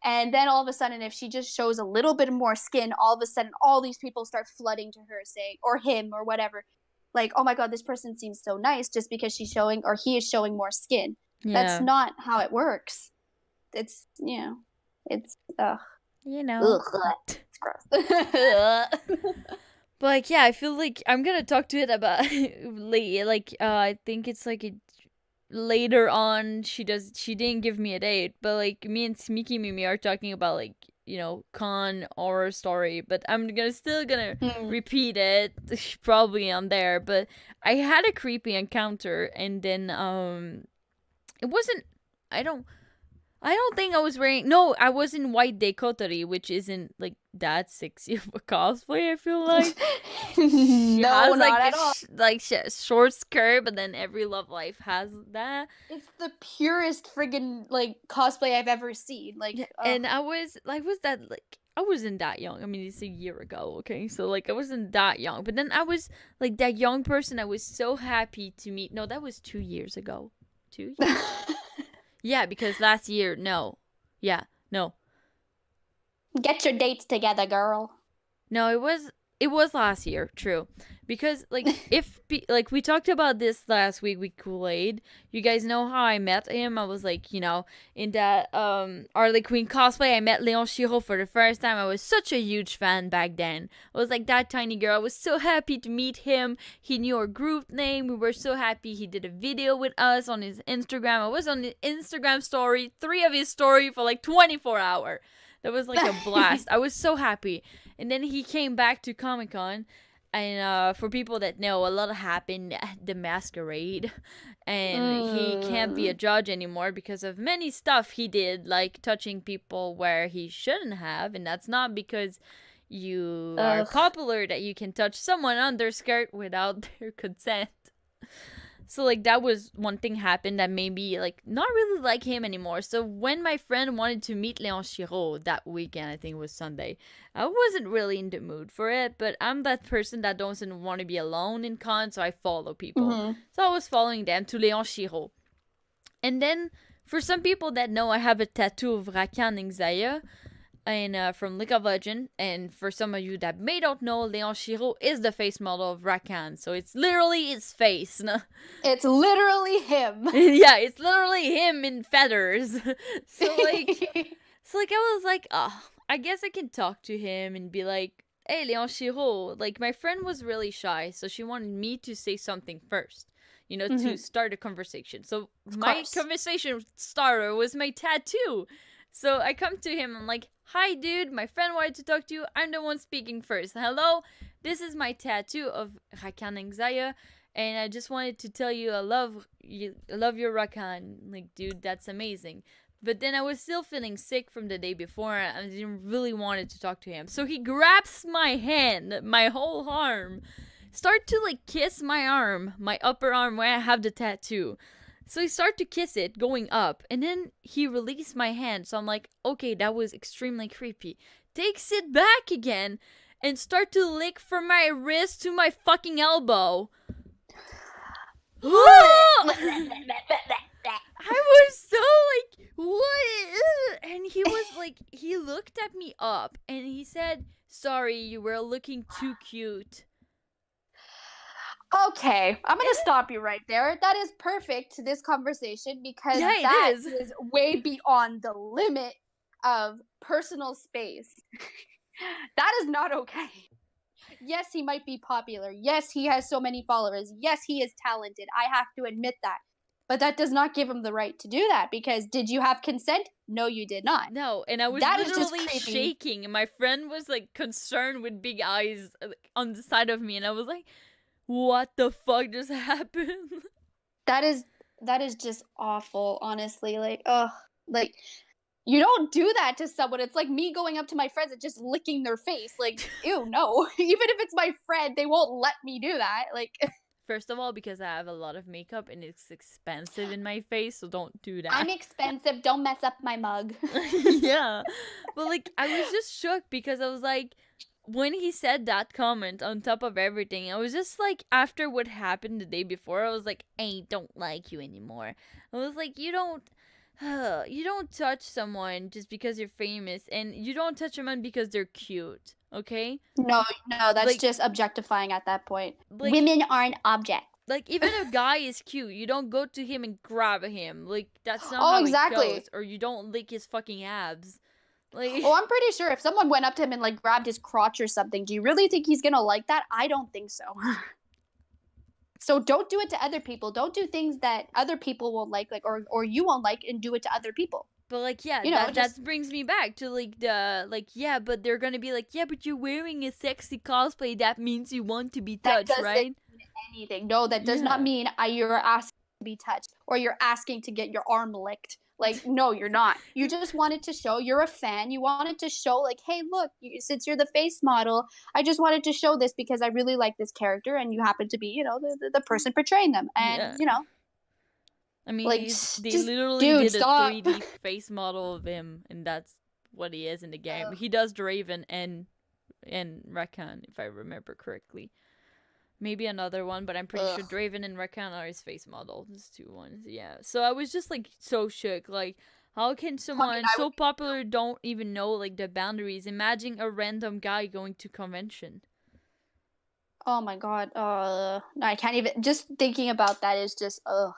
and then all of a sudden, if she just shows a little bit more skin, all of a sudden, all these people start flooding to her saying, or him, or whatever, like, oh my god, this person seems so nice just because she's showing, or he is showing more skin. That's Yeah. not how it works. It's, it's, You know. ugh, it's gross. But like, yeah, I feel like I'm gonna talk to it about like I think it's like later on she didn't give me a date, but like me and Smiki Mimi are talking about like, con horror story, but I'm gonna repeat it probably on there. But I had a creepy encounter, and then it wasn't, I don't think I was wearing. No, I was in white decoterie, which isn't like that sexy of a cosplay. I feel like she No, has not like at all. short skirt, but then every Love Life has that. It's the purest friggin' like cosplay I've ever seen. Like, Yeah, and I was like, was that like I wasn't that young. I mean, it's a year ago, okay? So like I wasn't that young, but then I was like that young person. I was so happy to meet. No, that was 2 years ago. 2 years. Yeah, because last year, no. Yeah, no. Get your dates together, girl. No, it was last year, true. Because like if like we talked about this last week with Kool-Aid, you guys know how I met him. I was like, in that Harley Quinn cosplay, I met Leon Shiro for the first time. I was such a huge fan back then. I was like that tiny girl. I was so happy to meet him. He knew our group name. We were so happy. He did a video with us on his Instagram. I was on the Instagram story, 3 of his story for like 24 hours. That was like a blast. I was so happy. And then he came back to Comic-Con. And for people that know, a lot happened at the masquerade. And he can't be a judge anymore because of many stuff he did, like touching people where he shouldn't have. And that's not because you are popular that you can touch someone on their skirt without their consent. So like that was one thing happened that made me like not really like him anymore. So when my friend wanted to meet Leon Chiraud that weekend, I think it was Sunday, I wasn't really in the mood for it. But I'm that person that doesn't want to be alone in con, so I follow people. Mm-hmm. So I was following them to Leon Chiraud. And then for some people that know, I have a tattoo of Rakan and Xaya, and from League of Legends. And for some of you that may not know, Leon Shiro is the face model of Rakan, so it's literally his face. It's literally him. Yeah, it's literally him in feathers. so like I was like, oh, I guess I can talk to him and be like, hey, Leon Shiro, like my friend was really shy, so she wanted me to say something first, to start a conversation. So my conversation starter was my tattoo. So I come to him, I'm like, hi dude, my friend wanted to talk to you. I'm the one speaking first. Hello, this is my tattoo of Rakan and Xaya, and I just wanted to tell you I love your Rakan. Like, dude, that's amazing. But then I was still feeling sick from the day before, and I didn't really want to talk to him. So he grabs my hand, my whole arm, start to like kiss my arm, my upper arm where I have the tattoo. So he started to kiss it, going up, and then he released my hand. So I'm like, okay, that was extremely creepy. Takes it back again, and start to lick from my wrist to my fucking elbow. I was so like, what? And he was like, he looked at me up, and he said, sorry, you were looking too cute. Okay, I'm gonna stop you right there. That is perfect to this conversation because that is way beyond the limit of personal space. That is not okay. Yes, he might be popular. Yes, he has so many followers. Yes, he is talented. I have to admit that. But that does not give him the right to do that, because did you have consent? No, you did not. No, and I was literally shaking, and my friend was like concerned with big eyes on the side of me, and I was like, what the fuck just happened? That is just awful, honestly. Like, like, you don't do that to someone. It's like me going up to my friends and just licking their face. Like, ew, no. Even if it's my friend, they won't let me do that. Like, first of all, because I have a lot of makeup and it's expensive in my face, so don't do that. I'm expensive. Don't mess up my mug. Yeah. But like, I was just shook because I was like, when he said that comment on top of everything, I was just like, after what happened the day before, I was like, I don't like you anymore. I was like, you don't touch someone just because you're famous, and you don't touch someone because they're cute, okay? No, no, that's Like, just objectifying at that point. like, Women aren't objects. like even a guy is cute, you don't go to him and grab him. Like, that's not Oh, how it exactly. goes. Or you don't lick his fucking abs. Like, Oh, I'm pretty sure if someone went up to him and like grabbed his crotch or something, do you really think he's gonna like that? I don't think so. So don't do it to other people. Don't do things that other people won't like or you won't like, and do it to other people. but like, yeah, You know, that just brings me back to like the like, yeah, but they're gonna be like, yeah, but you're wearing a sexy cosplay. That means you want to be that touched, doesn't right? mean anything. No, that does not Yeah. mean you're asking to be touched or you're asking to get your arm licked. Like, no, you're not. You just wanted to show you're a fan. You wanted to show, like, hey, look, since you're the face model, I just wanted to show this because I really like this character, and you happen to be, the person portraying them. And, Yeah. I mean, like, they just, literally dude, did a stop. 3D face model of him, and that's what he is in the game. He does Draven and Rakan, if I remember correctly. Maybe another one, but I'm pretty sure Ugh. Draven and Rakan are his face model. Those two ones, yeah. So I was just like so shook. Like, how can I mean, someone I would so popular don't even know like the boundaries? Imagine a random guy going to convention. Oh my god. No, I can't even. Just thinking about that is just ugh.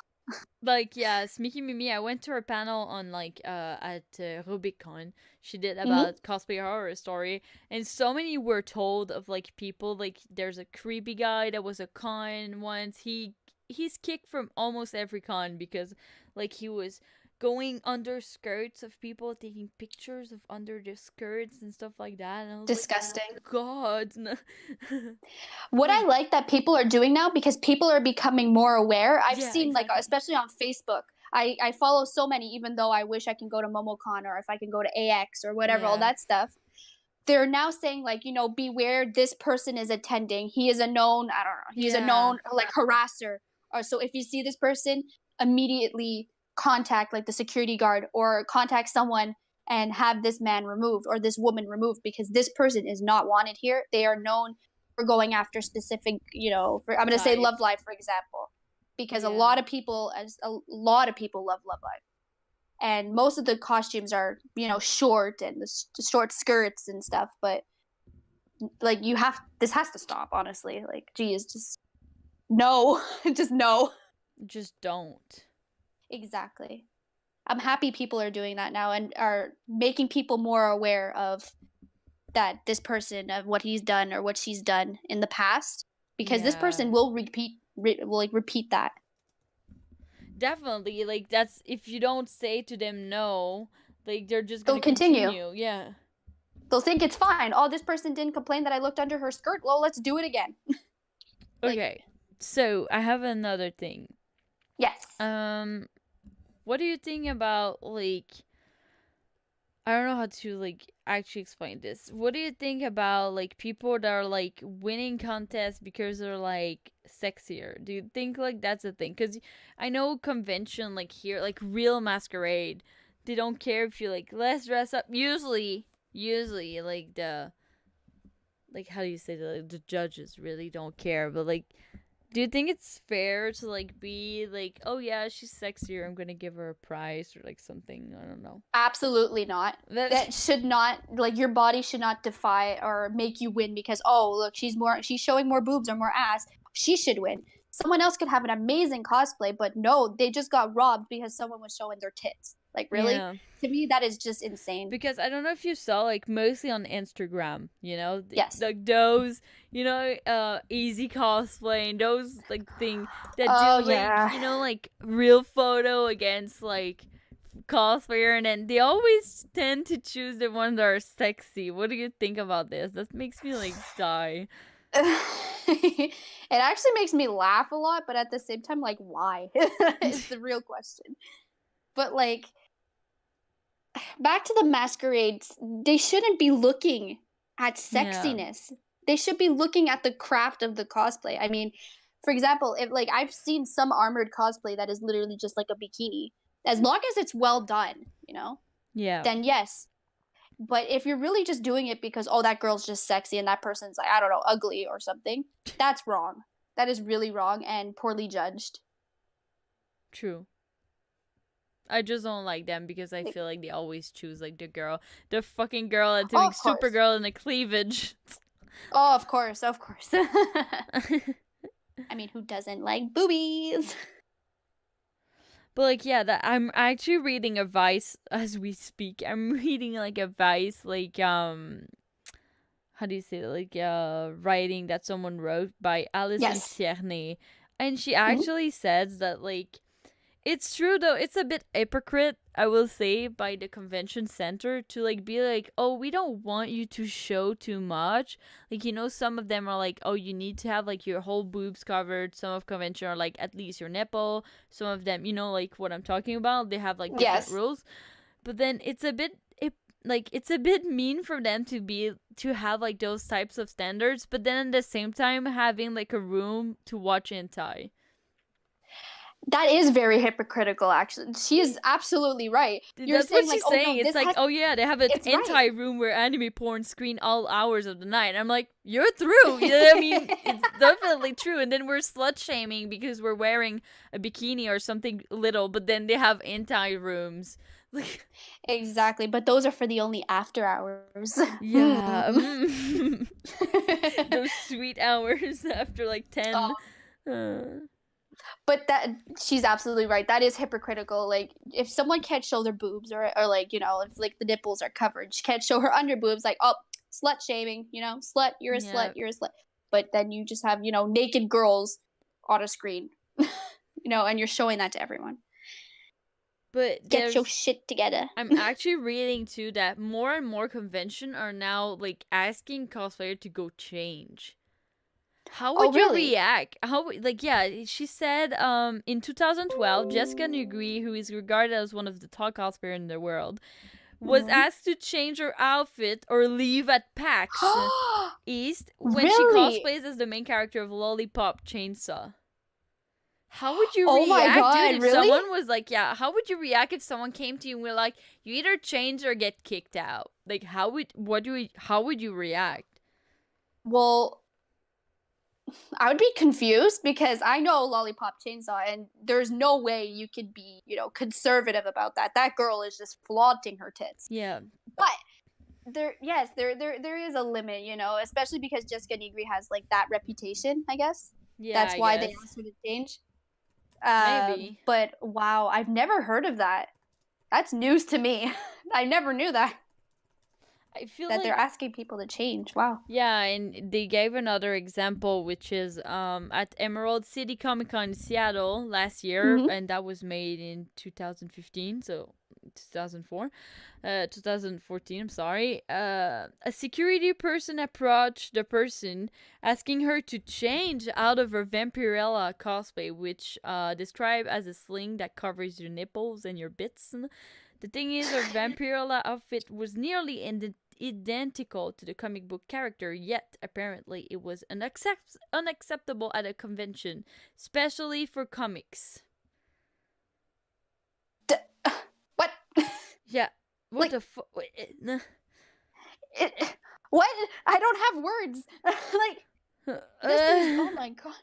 Like, yeah, Smiki Mimi, I went to her panel on like at RubicCon. She did Mm-hmm. about cosplay horror story, and so many were told of like people like there's a creepy guy that was a con once. He's kicked from almost every con because like he was going under skirts of people, taking pictures of under their skirts and stuff like that. And I was like, Disgusting. God, no. What I Like, like that people are doing now, because people are becoming more aware. I've yeah, seen, like, exactly. especially on Facebook. I follow so many, even though I wish I can go to MomoCon or if I can go to AX or whatever, all Yeah, that stuff. They're now saying, like, beware, this person is attending. He is a known, I don't know, he's a yeah, known like harasser. Or so if you see this person, immediately contact like the security guard or contact someone and have this man removed or this woman removed, because this person is not wanted here. They are known for going after specific, I'm going to say type. Love Live, for example, because a Yeah. lot of people, love Love Live, and most of the costumes are short and the short skirts and stuff, but like this has to stop, honestly. Like, geez, just no. Just no. Just don't. Exactly. I'm happy people are doing that now and are making people more aware of that, this person, of what he's done or what she's done in the past, because this Yeah. person will repeat that. Definitely. Like, that's if you don't say to them no, like they're just They'll gonna continue. continue. Yeah. They'll think it's fine. Oh, this person didn't complain that I looked under her skirt. Well, let's do it again. Like, Okay. So I have another thing. yes. What do you think about like I don't know how to like actually explain this. What do you think about like people that are like winning contests because they're like sexier? Do you think like that's a thing? Because I know convention like here, like real masquerade, they don't care if you like less dress up. Usually like the like how do you say the judges really don't care, but like do you think it's fair to like be like, oh yeah, she's sexier, I'm gonna give her a prize or like something? I don't know. Absolutely not. That should not, like, your body should not defy or make you win because, oh, look, she's showing more boobs or more ass. She should win. Someone else could have an amazing cosplay, but no, they just got robbed because someone was showing their tits. Like, really? Yeah. To me, that is just insane. Because I don't know if you saw like mostly on Instagram, Yes. like those, easy cosplay and those like thing that Oh, do like, yeah. like real photo against like cosplayer, and then they always tend to choose the ones that are sexy. What do you think about this? That makes me like die. It actually makes me laugh a lot, but at the same time, like, why? Is the real question. But, like, back to the masquerades, they shouldn't be looking at Yeah. sexiness. They should be looking at the craft of the cosplay. I mean, for example, if, like, I've seen some armored cosplay that is literally just like a bikini. As long as it's well done, Yeah. then yes. But if you're really just doing it because, oh, that girl's just sexy and that person's like, I don't know, ugly or something, that's wrong. That is really wrong and poorly judged. True. I just don't like them because I Like, feel like they always choose like the fucking girl that's oh, doing of course. Supergirl in the cleavage. Oh, of course, of course. I mean, who doesn't like boobies? But like yeah, that I'm actually reading a Vice as we speak. I'm reading like a Vice like how do you say it? Like writing that someone wrote by Alison Yes. Tierney, and she Mhm. actually says that like it's true though. It's a bit hypocrite, I will say, by the convention center to like be like, "Oh, we don't want you to show too much." Like some of them are like, "Oh, you need to have like your whole boobs covered." Some of convention are like at least your nipple. Some of them, like what I'm talking about, they have like different Yes. rules. But then it's a bit mean for them to have like those types of standards, but then at the same time having like a room to watch hentai. That is very hypocritical, actually. She is absolutely right. You're That's what saying, like, she's oh, saying. no, It's this like, has, oh yeah, they have an it's right. hentai room where anime porn screen all hours of the night. I'm like, you're through. You know what I mean? It's definitely true. And then we're slut shaming because we're wearing a bikini or something little, but then they have hentai rooms. Like, Exactly, but those are for the only after hours. yeah, Hmm. those sweet hours after like 10. Oh, Uh, but that she's absolutely right. That is hypocritical. Like if someone can't show their boobs or like, if like the nipples are covered, she can't show her under boobs, like, oh, slut shaming, slut, you're a slut, yeah, you're a slut. But then you just have, naked girls on a screen. And you're showing that to everyone. but Get your there's shit together. I'm actually reading too that more and more convention are now like asking cosplayer to go change. How Oh, would you really? react? She said in 2012 Jessica Nugri, who is regarded as one of the top cosplayer in the world, was Mm-hmm. asked to change her outfit or leave at PAX East when she Really? cosplays as the main character of Lollipop Chainsaw. How would you Oh my react, dude, god, if really? someone was like, yeah, how would you react if someone came to you and were like, you either change or get kicked out? Like, how would you react? Well, I would be confused because I know Lollipop Chainsaw, and there's no way you could be, conservative about that. That girl is just flaunting her tits. Yeah. But there is a limit, especially because Jessica Nigri has like that reputation. I guess Yeah, that's I why they guess. asked her to change. Maybe. But wow, I've never heard of that. That's news to me. I never knew I feel that they're like asking people to change. Wow. yeah, and they gave another example, which is at Emerald City Comic Con in Seattle last year, Mm-hmm. and that was made in 2015, so 2004, 2014. I'm sorry. A security person approached the person, asking her to change out of her Vampirella cosplay, which described as a sling that covers your nipples and your bits. The thing is, her Vampirella outfit was nearly identical to the comic book character, yet apparently it was unacceptable at a convention, especially for comics. D- what? Yeah, what Like the fuck? what? I don't have words. Like this is, oh my god.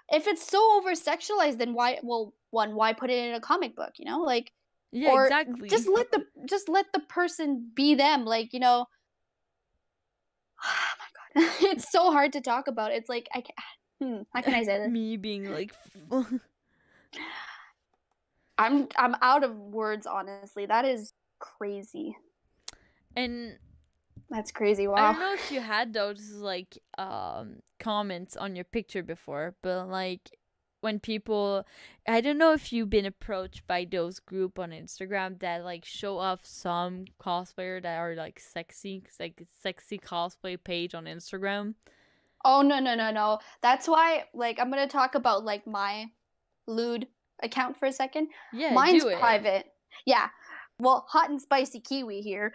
If it's so over sexualized, then why? Well, why put it in a comic book? Like, Yeah, or exactly. just let the person be them. Like, oh my god, it's so hard to talk about. It's like I can't. How can I say this? Me being like, I'm out of words. Honestly, that is crazy. and That's crazy. I Wow. don't know if you had those like comments on your picture before, but like when people, I don't know if you've been approached by those group on Instagram that like show off some cosplayer that are like sexy, like sexy cosplay page on Instagram. Oh, no, no, no, no. That's why, like, I'm gonna talk about like my lewd account for a second. Yeah, Mine's do it. private. Yeah. Well, hot and spicy kiwi here.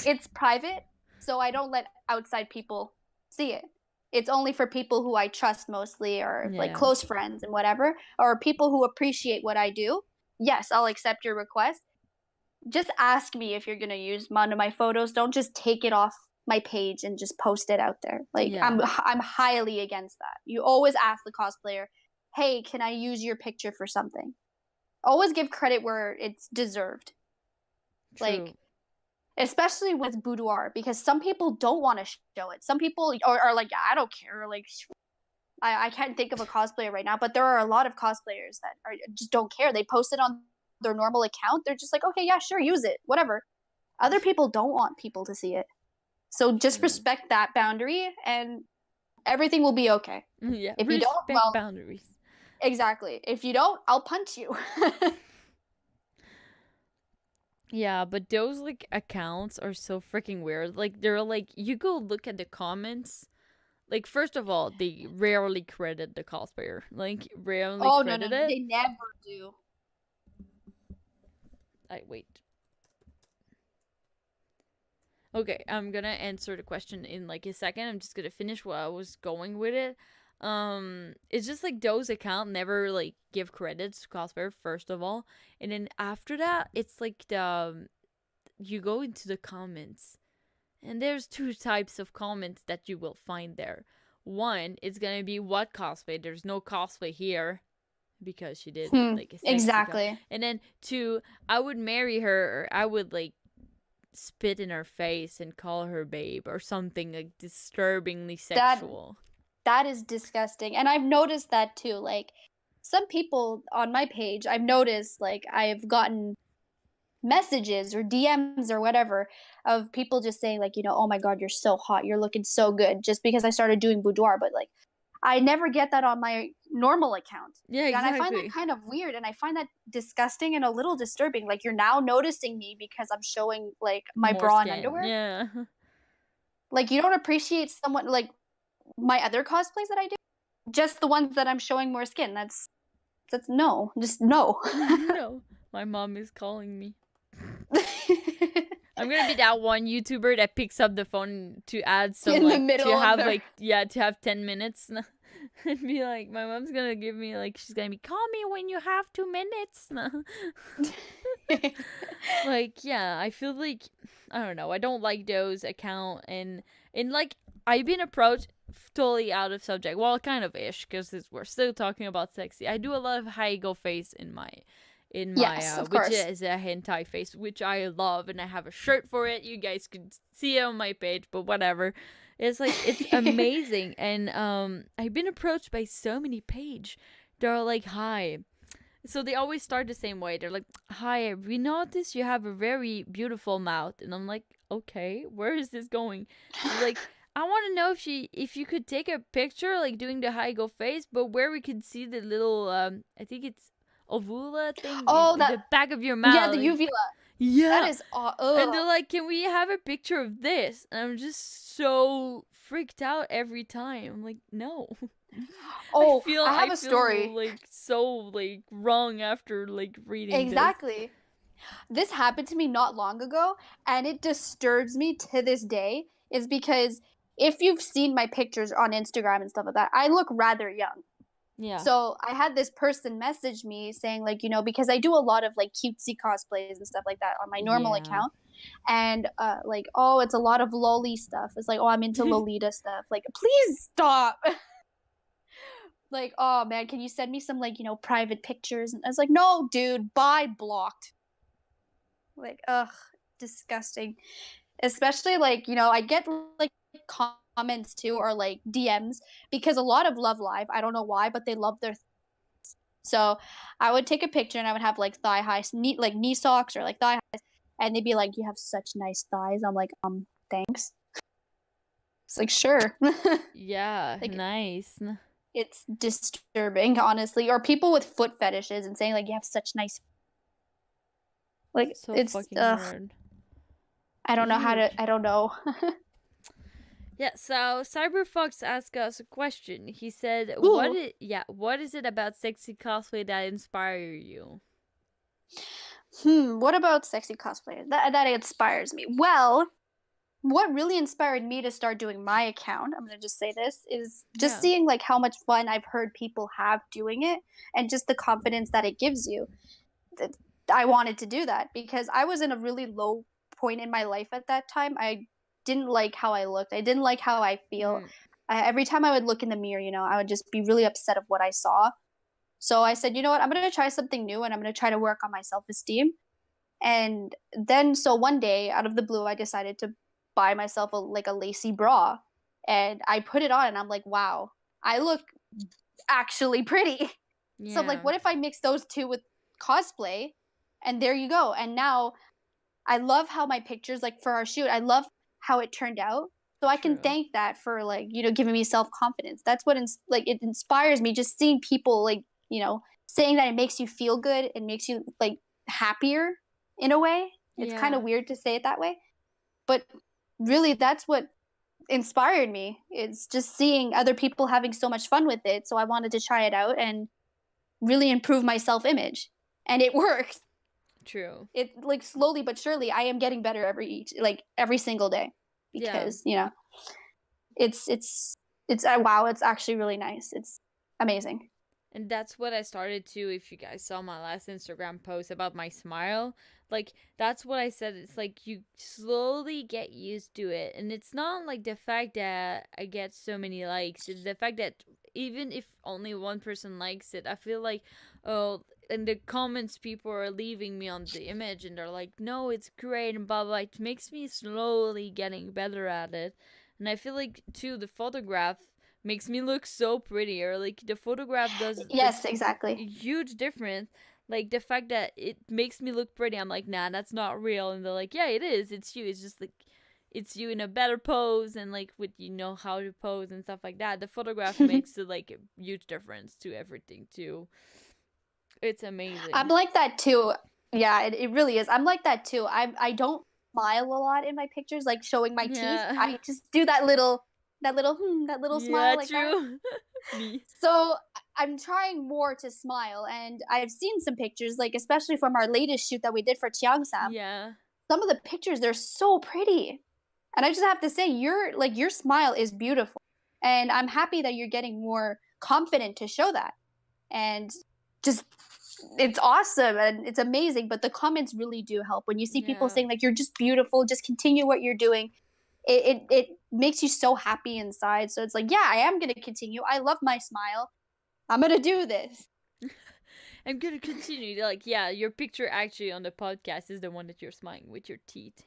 It's private, so I don't let outside people see it. It's only for people who I trust mostly, or like Yeah. close friends and whatever, or people who appreciate what I do. Yes, I'll accept your request. just ask me if you're gonna use one of my photos. Don't just take it off my page and just post it out there. Like Yeah. I'm highly against that. You always ask the cosplayer, "Hey, can I use your picture for something?" Always give credit where it's deserved. True. Like especially with boudoir, because some people don't want to show it. Some people are like, yeah, I don't care. Like I can't think of a cosplayer right now, but there are a lot of cosplayers that are just don't care. They post it on their normal account. They're just like, okay, yeah, sure, use it, whatever. Other people don't want people to see it. So just True. respect that boundary and everything will be okay. Yeah. If you don't, Respect well, boundaries. exactly. If you don't, I'll punch you. Yeah, but those like accounts are so freaking weird. Like they're like you go look at the comments. Like first of all, they rarely credit the cosplayer. Like rarely Oh, no, no, credit no. it. They never do. I wait. Okay, I'm gonna answer the question in like a second. I'm just gonna finish what I was going with it. It's just like those account never like give credits to cosplayer first of all, and then after that, it's like the you go into the comments, and there's two types of comments that you will find there. One, it's gonna be what cosplay? There's no cosplay here because she did like a sexy cosplay. Exactly. And then two, I would marry her, or I would like spit in her face and call her babe or something like disturbingly That sexual. that is disgusting. And I've noticed that too. Like some people on my page, I've noticed like I've gotten messages or DMs or whatever of people just saying like, oh my god, you're so hot, you're looking so good just because I started doing boudoir, but like I never get that on my normal account. Yeah, And I find that exactly. kind of weird and I find that disgusting and a little disturbing. Like you're now noticing me because I'm showing like my More bra and skin. underwear. Yeah. Like you don't appreciate someone like my other cosplays that I do, just the ones that I'm showing more skin. That's no, just no. No. My mom is calling me. I'm gonna be that one YouTuber that picks up the phone to add some In the like to middle of have their like yeah to have 10 minutes and be like my mom's gonna give me like she's gonna be call me when you have 2 minutes. Like yeah, I feel like I don't know. I don't like those account and like I've been approached totally out of subject. Well, kind of ish because we're still talking about sexy. I do a lot of high go face in my Yes, of which course. is a hentai face, which I love, and I have a shirt for it. You guys could see it on my page, but whatever. It's like it's amazing, and I've been approached by so many page. They're like, "Hi." So they always start the same way. They're like, "Hi, we noticed you have a very beautiful mouth," and I'm like, "Okay, where is this going?" They're like, I want to know if you could take a picture like doing the high go face, but where we could see the little I think it's ovula thing Oh, in that the back of your yeah, mouth. the Like, uvula. That yeah. is And ugh. they're like, "Can we have a picture of this?" And I'm just so freaked out every time. I'm like, "No." I Oh, feel I I have a feel story. like so like wrong after like reading this. Exactly. This happened to me not long ago, and it disturbs me to this day. Is because if you've seen my pictures on Instagram and stuff like that, I look rather young. Yeah. So I had this person message me saying like, because I do a lot of like cutesy cosplays and stuff like that on my normal Yeah. account, and like, oh, it's a lot of loli stuff. It's like, oh, I'm into Lolita stuff. Like, please stop. Like, oh man, can you send me some like private pictures? And I was like, no, dude, bye, blocked. Like, ugh, disgusting. Especially like I get like comments too or like DMs because a lot of Love Live, I don't know why, but they love their so I would take a picture and I would have like thigh high knee like knee socks or like thigh highs, and they'd be like, "You have such nice thighs." I'm like, thanks. It's like sure. Yeah, Like nice. it's disturbing, honestly. Or people with foot fetishes and saying like you have such nice like So it's fucking weird. I don't know how Ew. to I don't know. Yeah, so Cyberfox asked us a question. He said, Ooh. what is it about sexy cosplay that inspire you?" What about sexy cosplay? That inspires me. Well, what really inspired me to start doing my account, I'm gonna just say this, is just Yeah. seeing like how much fun I've heard people have doing it and just the confidence that it gives you. I wanted to do that because I was in a really low point in my life at that time. I didn't like how I looked. I didn't like how I feel. Mm, Every time I would look in the mirror, I would just be really upset of what I saw. So I said, you know what, I'm going to try something new and I'm going to try to work on my self-esteem. And then, so one day, out of the blue, I decided to buy myself a lacy bra. And I put it on and I'm like, wow, I look actually pretty. So I'm like, yeah, what if I mix those two with cosplay? And there you go. And now I love how my pictures, like for our shoot, I love how it turned out. So I can true. thank that for giving me self confidence. That's what it inspires me, just seeing people saying that it makes you feel good, it makes you like happier in a way. It's kind of Yeah, weird to say it that way, but really that's what inspired me. It's just seeing other people having so much fun with it. So I wanted to try it out and really improve my self image, and it worked. true. It like slowly but surely I am getting better every single day Yeah. because it's wow, it's actually really nice. It's amazing. And that's what I started to. If you guys saw my last Instagram post about my smile, like that's what I said. It's like you slowly get used to it. And it's not like the fact that I get so many likes, it's the fact that even if only one person likes it, I feel like, oh, in the comments, people are leaving me on the image and they're like, no, it's great and blah blah. It makes me slowly getting better at it. And I feel like, too, the photograph makes me look so prettier. Like the photograph does like Yes, exactly. a huge difference. Like the fact that it makes me look pretty, I'm like, nah, that's not real. And they're like, yeah, it is. It's you. It's just like it's you in a better pose and like with how to pose and stuff like that. The photograph makes it like a huge difference to everything too. It's I'm amazing. like that too. Yeah, it really is. I'm like that too. I don't smile a lot in my pictures, like showing my teeth. Yeah. I just do that little Yeah, smile like that. true. Me. So I'm trying more to smile, and I've seen some pictures, like especially from our latest shoot that we did for Chiangsam. Yeah. Some of the pictures, they're so pretty, and I just have to say, your smile is beautiful, and I'm happy that you're getting more confident to show that, and just it's awesome and it's amazing. But the comments really do help when you see people Yeah. saying like you're just beautiful, just continue what you're doing. It makes you so happy inside. So it's like, yeah, I am gonna continue. I love my smile. I'm gonna do this. I'm gonna continue. Like, yeah, your picture actually on the podcast is the one that you're smiling with your teeth.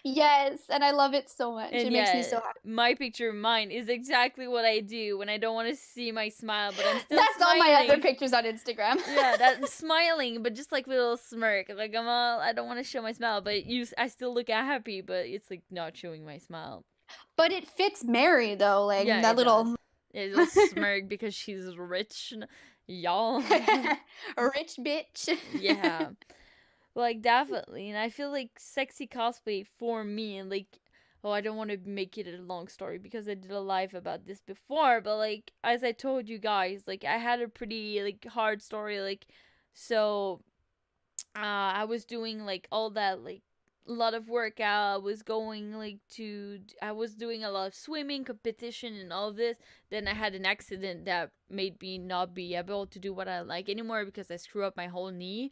Yes, and I love it so much. And It makes me yeah, so happy. my picture, mine, is exactly what I do when I don't want to see my smile, but I'm still That's all my other smiling. pictures on Instagram. Yeah, that's smiling, but just like with a little smirk. Like I don't want to show my smile, but I still look happy, but it's like not showing my smile. But it fits Mary though, like Yeah, that it does. little Yeah, it'll smirk because she's rich, y'all. rich bitch. Yeah. Like definitely, and I feel like sexy cosplay for me, and like, oh, I don't want to make it a long story because I did a live about this before, but like as I told you guys, like I had a pretty like hard story, like so I was doing like all that like a lot of workout. I was going like I was doing a lot of swimming competition and all this. Then I had an accident that made me not be able to do what I like anymore because I screwed up my whole knee.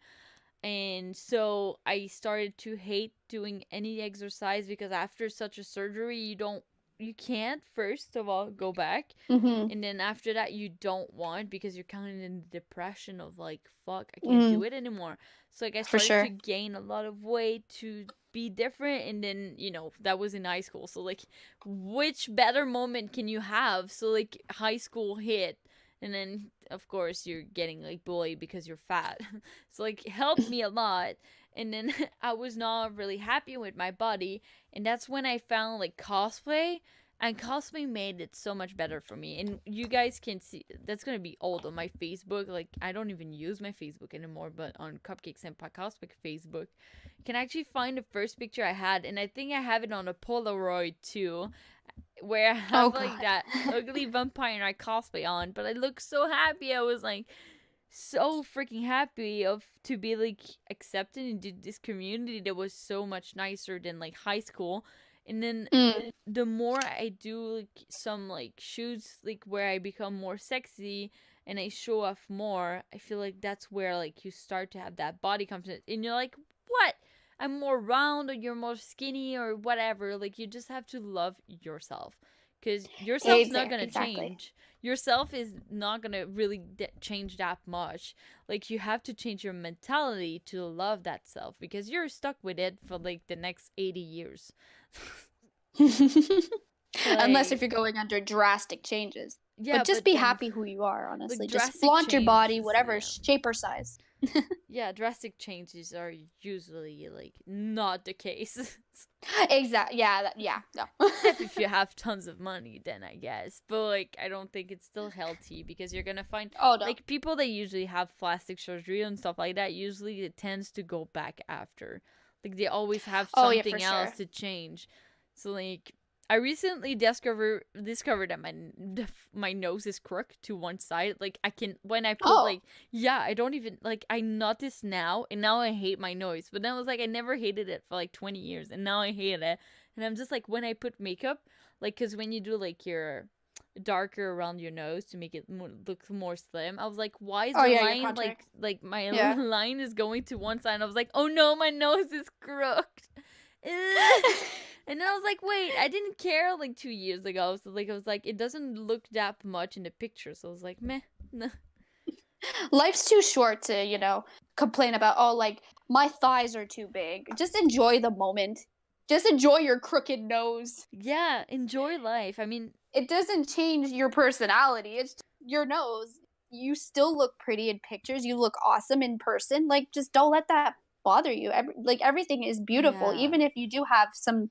And so I started to hate doing any exercise because after such a surgery, you can't first of all go back, Mm-hmm. and then after that you don't want because you're kind of in the depression of like fuck, I can't Mm, do it anymore. So like I for started to sure. gain a lot of weight to be different, and then that was in high school. So like which better moment can you have? So like high school hit, and then of course you're getting like bullied because you're fat. So like it helped me a lot. And then I was not really happy with my body, and that's when I found like cosplay, and cosplay made it so much better for me. And you guys can see that's gonna be old on my Facebook. Like I don't even use my Facebook anymore, but on Cupcake Senpai Cosplay Facebook, you can actually find the first picture I had, and I think I have it on a Polaroid too, where I Oh have like god. that ugly vampire night cosplay on, but I look so happy. I was like so freaking happy of to be like accepted into this community that was so much nicer than like high school. And then Mm. the more I do like some like shoots like where I become more sexy, and I show off more, I feel like that's where like you start to have that body confidence, and you're like, what? I'm more round, or you're more skinny, or whatever. Like you just have to love yourself, because yourself's not gonna Exactly. change. Yourself is not gonna really change that much. Like you have to change your mentality to love that self, because you're stuck with it for like the next 80 years. Unless if Like, you're going under drastic changes. yeah, But just but be then happy who you are, like honestly. Just drastic flaunt your body, changes, whatever yeah. shape or size. Yeah, drastic changes are usually like not the case. Exactly. Yeah, yeah, no. Except if you have tons of money, then I guess. But like, I don't think it's still healthy, because you're gonna find Oh, no. like people that usually have plastic surgery and stuff like that. Usually, it tends to go back after. Like they always have Oh, yeah, for something else sure. to change. So like, I recently discovered that my nose is crooked to one side. Like I can, when I put Oh. like, yeah, I don't even like, I notice now, and now I hate my nose. But then I was like, I never hated it for like 20 years, and now I hate it. And I'm just like, when I put makeup, like, because when you do like your darker around your nose to make it look more slim, I was like, why is Oh, the yeah, your line contact. like my Yeah. line is going to one side? And I was like, oh no, my nose is crooked. And then I was like, wait, I didn't care like 2 years ago. So like I was like, it doesn't look that much in the picture. So I was like, meh. No. Life's too short to, complain about, oh, like, my thighs are too big. Just enjoy the moment. Just enjoy your crooked nose. Yeah, enjoy life. I mean, It doesn't change your personality. It's just your nose. You still look pretty in pictures. You look awesome in person. Like, just don't let that bother you. Everything is beautiful, yeah. even if you do have some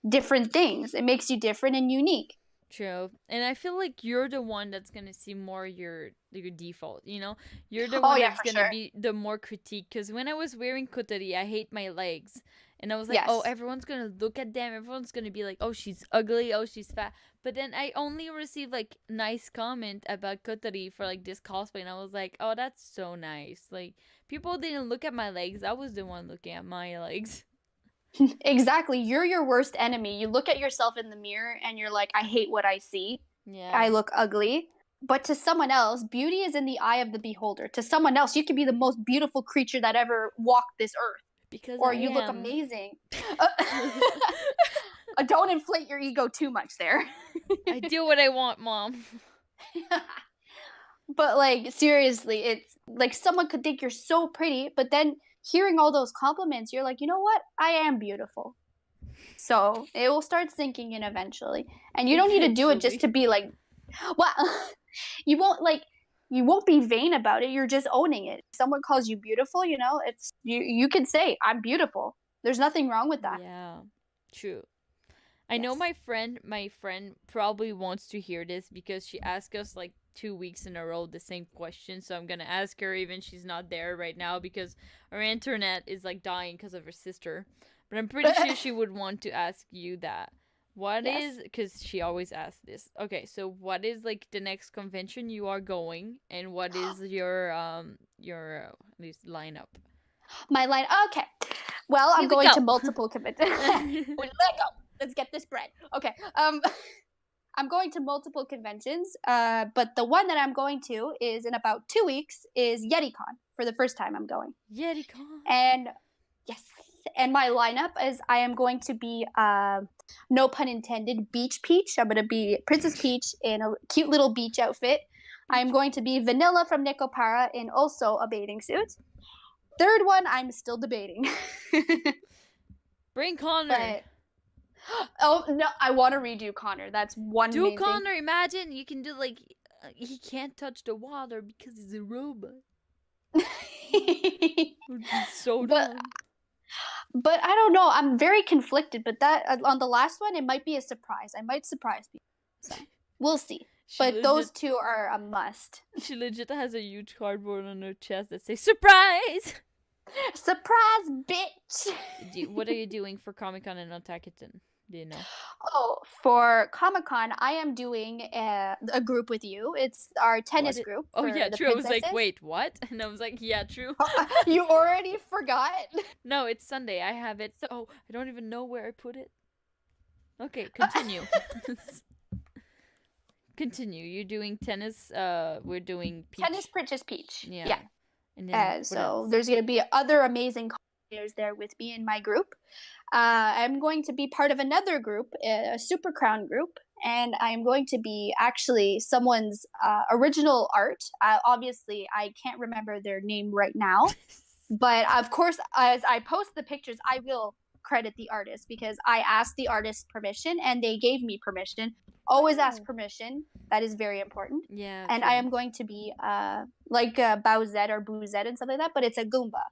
different things. It makes you different and unique. True. And I feel like you're the one that's gonna see more your default, you know? You're the Oh, one yeah, that's for gonna sure. be the more critique. Because when I was wearing kotari, I hate my legs. And I was like, oh, Yes. everyone's gonna look at them. Everyone's gonna be like, oh, she's ugly. Oh, she's fat. But then I only received like nice comment about kotari for like this cosplay. And I was like, oh, that's so nice. Like, people didn't look at my legs. I was the one looking at my legs. Exactly. You're your worst enemy. You look at yourself in the mirror and you're like, I hate what I see. I Yeah. look ugly. But to someone else, beauty is in the eye of the beholder. To someone else, you could be the most beautiful creature that ever walked this earth, Because or I you look am. amazing. Don't inflate your ego too much there. I do what I want, mom. But like, seriously, it's like someone could think you're so pretty, but then hearing all those compliments, you're like, you know what? I am beautiful. So it will start sinking in eventually. And you don't need to do it just Eventually. to be like, well, you won't like, you won't be vain about it. You're just owning it. If someone calls you beautiful, it's you can say, I'm beautiful. There's nothing wrong with that. Yeah. True. I know Yes. my friend probably wants to hear this, because she asked us like 2 weeks in a row the same question. So I'm gonna ask her, even she's not there right now, because our internet is like dying because of her sister. But I'm pretty sure she would want to ask you that. What Yes. is, because she always asks this. Okay, so what is like the next convention you are going, and what is your at least lineup? My line. Okay. Well, I'm Here we going go. to multiple conventions. Let go. Let's get this bread. Okay. I'm going to multiple conventions. But the one that I'm going to is in about 2 weeks is YetiCon for the first time I'm going. YetiCon. And yes, and my lineup is I am going to be no pun intended beach peach. I'm going to be Princess Peach in a cute little beach outfit. I am going to be Vanilla from Nicopara in also a bathing suit. Third one, I'm still debating. Bring Connor. But oh no, I want to redo Connor. That's one Do main thing. Connor. Imagine you can do like he can't touch the water because he's a robot. Would be so but dumb. but I don't know. I'm very conflicted. But that on the last one, it might be a surprise. I might surprise people. So we'll see. She But those legit, two are a must. she legit has a huge cardboard on her chest that says "Surprise." Surprise, bitch! What are you doing for Comic Con in Otakuton? Do you know? Oh, for Comic Con, I am doing a group with you. It's our tennis What? group Oh for yeah, the true. I was like, princesses. wait, what? And I was like, yeah, true. You already forgot? No, it's Sunday. I have it. Oh, I don't even know where I put it. Okay, continue. Continue. You're doing tennis. We're doing peach. Tennis Princess Peach. Yeah. Yeah. And then what So else? there's going to be other amazing cosplayers there with me in my group. I'm going to be part of another group, a Super Crown group, and I'm going to be actually someone's original art. Obviously, I can't remember their name right now, but of course, as I post the pictures, I will credit the artist because I asked the artist permission and they gave me permission. Always ask permission. That is very important. Yeah. And true. I am going to be like Bowsette or Boozette and stuff like that, but it's a Goomba.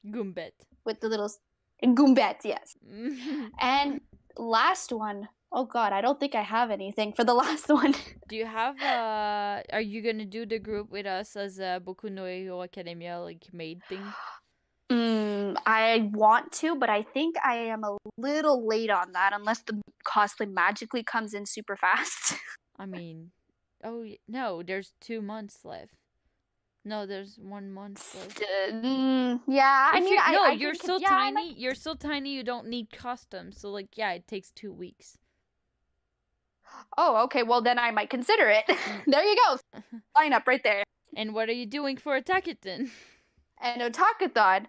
Goombet. With the little Goombet, yes. And last one. Oh god, I don't think I have anything for the last one. Do you have are you gonna do the group with us as a Boku no Hero Academia like maid thing? I want to, but I think I am a little late on that unless the cosplay magically comes in super fast. I mean, no, there's 2 months left. No, there's 1 month left. Yeah, I mean, you're so tiny. You're so tiny. You don't need customs. So like, yeah, it takes 2 weeks. Oh, okay. Well, then I might consider it. There you go. Line up right there. And what are you doing for Otakuton? And Otakuton.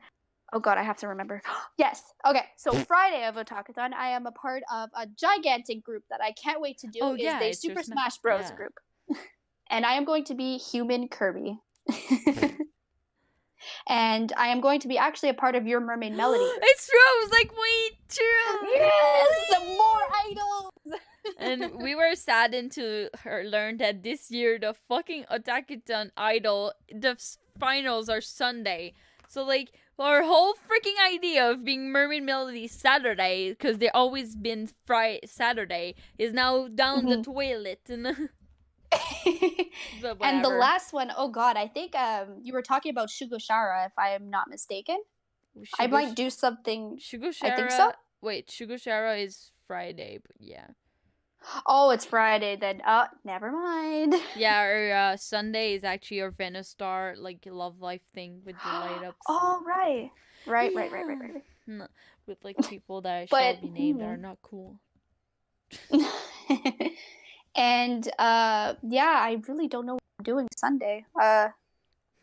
Oh god, I have to remember. Yes. Okay. So Friday of Otakuton, I am a part of a gigantic group that I can't wait to do. The Super Smash Bros. Group. And I am going to be Human Kirby. And I am going to be actually a part of Your Mermaid Melody. It's true. I was like, wait, true. Yes, more idols. And we were saddened to learn that this year the fucking Otakuton idol, the finals are Sunday. So like our whole freaking idea of being Mermaid Melody Saturday, because they always been Saturday, is now down the toilet. And and the last one, oh god, I think you were talking about Shugoshara, if I am not mistaken. I might do something. Shugoshara. I think so. Wait, Shugoshara is Friday, but yeah. Oh, it's Friday then. Never mind. Yeah, or Sunday is actually our Venustar like love life thing with the light ups. Oh, right. Right. With like people that shall be named that are not cool. And yeah, I really don't know what I'm doing Sunday.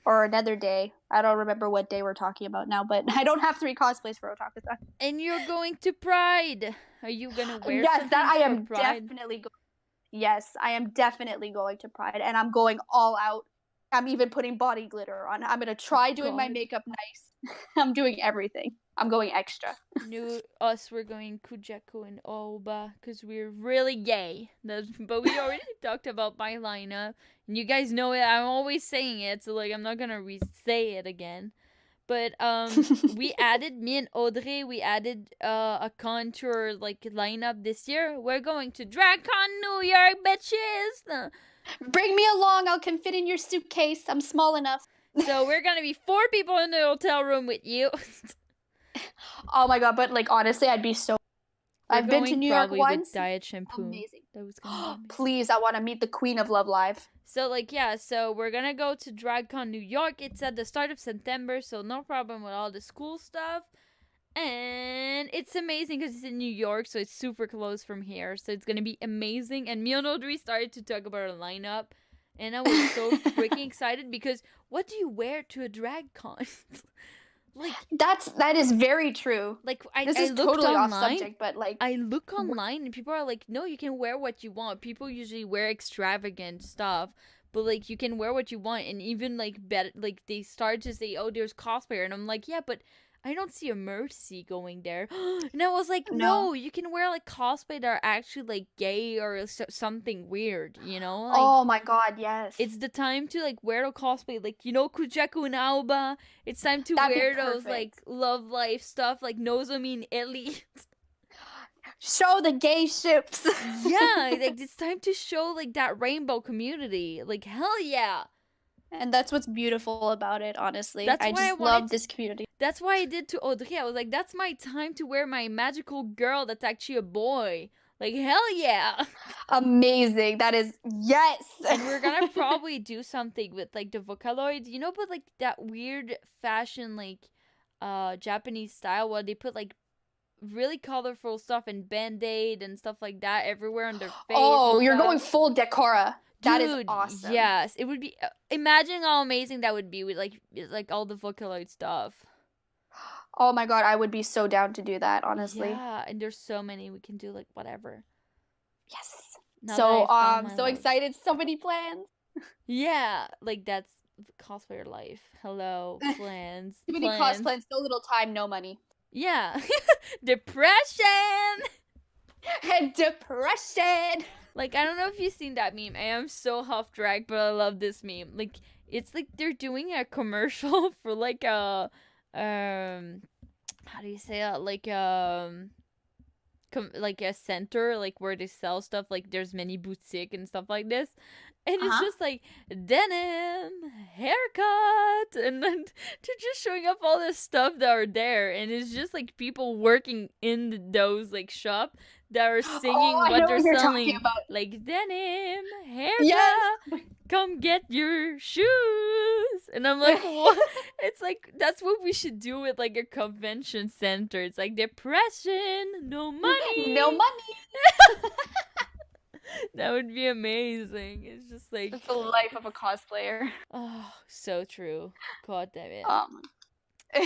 Or another day. I don't remember what day we're talking about now, but I don't have 3 cosplays for Otakuton. And you're going to Pride. Are you gonna wear? Yes, that I am Pride? definitely going. Yes, I am definitely going to Pride, and I'm going all out. I'm even putting body glitter on. I'm gonna try doing my makeup nice. I'm doing everything. I'm going extra. We're going Kujaku and Oba because we're really gay. But we already talked about my lineup, and you guys know it. I'm always saying it, so like I'm not gonna re-say it again. But me and Audrey, we added a contour like lineup this year. We're going to DragCon New York, bitches. Bring me along. I can fit in your suitcase. I'm small enough. So we're gonna be 4 people in the hotel room with you. Oh my god! But like honestly, I'd be so. I've been to New York once. With Diet Shampoo. Amazing. That was gonna be Please, I want to meet the Queen of Love Live. So like yeah, so we're gonna go to DragCon New York. It's at the start of September, so no problem with all the school stuff. And it's amazing because it's in New York, so it's super close from here. So it's gonna be amazing. And me and Audrey started to talk about a lineup, and I was so freaking excited because what do you wear to a drag con? Like that is very true. Like this is totally off subject, but like I look online and people are like, no, you can wear what you want. People usually wear extravagant stuff, but like you can wear what you want. And even like they start to say, oh, there's cosplayer, and I'm like, yeah, but I don't see a Mercy going there. And I was like, no, you can wear like cosplay that are actually like gay or something weird, you know? Like, oh my god, yes. It's the time to like wear a cosplay, like, you know, Kujaku and Aoba. It's time to wear those like love life stuff, like Nozomi and Ellie. Show the gay ships. Yeah, like it's time to show like that rainbow community. Like hell yeah. And that's what's beautiful about it, honestly. I just love this community. That's why I did to Audrey. I was like, that's my time to wear my magical girl that's actually a boy. Like, hell yeah. Amazing. That is, yes. And we're gonna probably do something with, like, the Vocaloids. You know, but, like, that weird fashion, like, Japanese style where they put, like, really colorful stuff and Band-Aid and stuff like that everywhere on their face. Oh, you're going full Decora. That is Dude, awesome. yes. It would be imagine how amazing that would be with like all the Vocaloid stuff. Oh my god, I would be so down to do that, honestly. Yeah, and there's so many we can do like whatever. Yes. Now that So I found my so love. excited, so many plans. Yeah, like that's cosplayer life. Hello, plans, Too many plans. plans, so little time, no money. Yeah. Depression. And depression. Like I don't know if you've seen that meme. I am so half dragged, but I love this meme. Like it's like they're doing a commercial for like a how do you say it? Like like a center like where they sell stuff, like there's many boutique and stuff like this, and it's Uh-huh. just like denim haircut, and then they're just showing up all the stuff that are there, and it's just like people working in those like shop that are Oh, singing I what know they're what you're talking selling, about. like denim Yes. haircut, come get your shoes. And I'm like, what? It's like that's what we should do with like a convention center. It's like depression, no No money. money. That would be amazing. It's just like It's the life of a cosplayer. oh, so true. God damn it. Um, But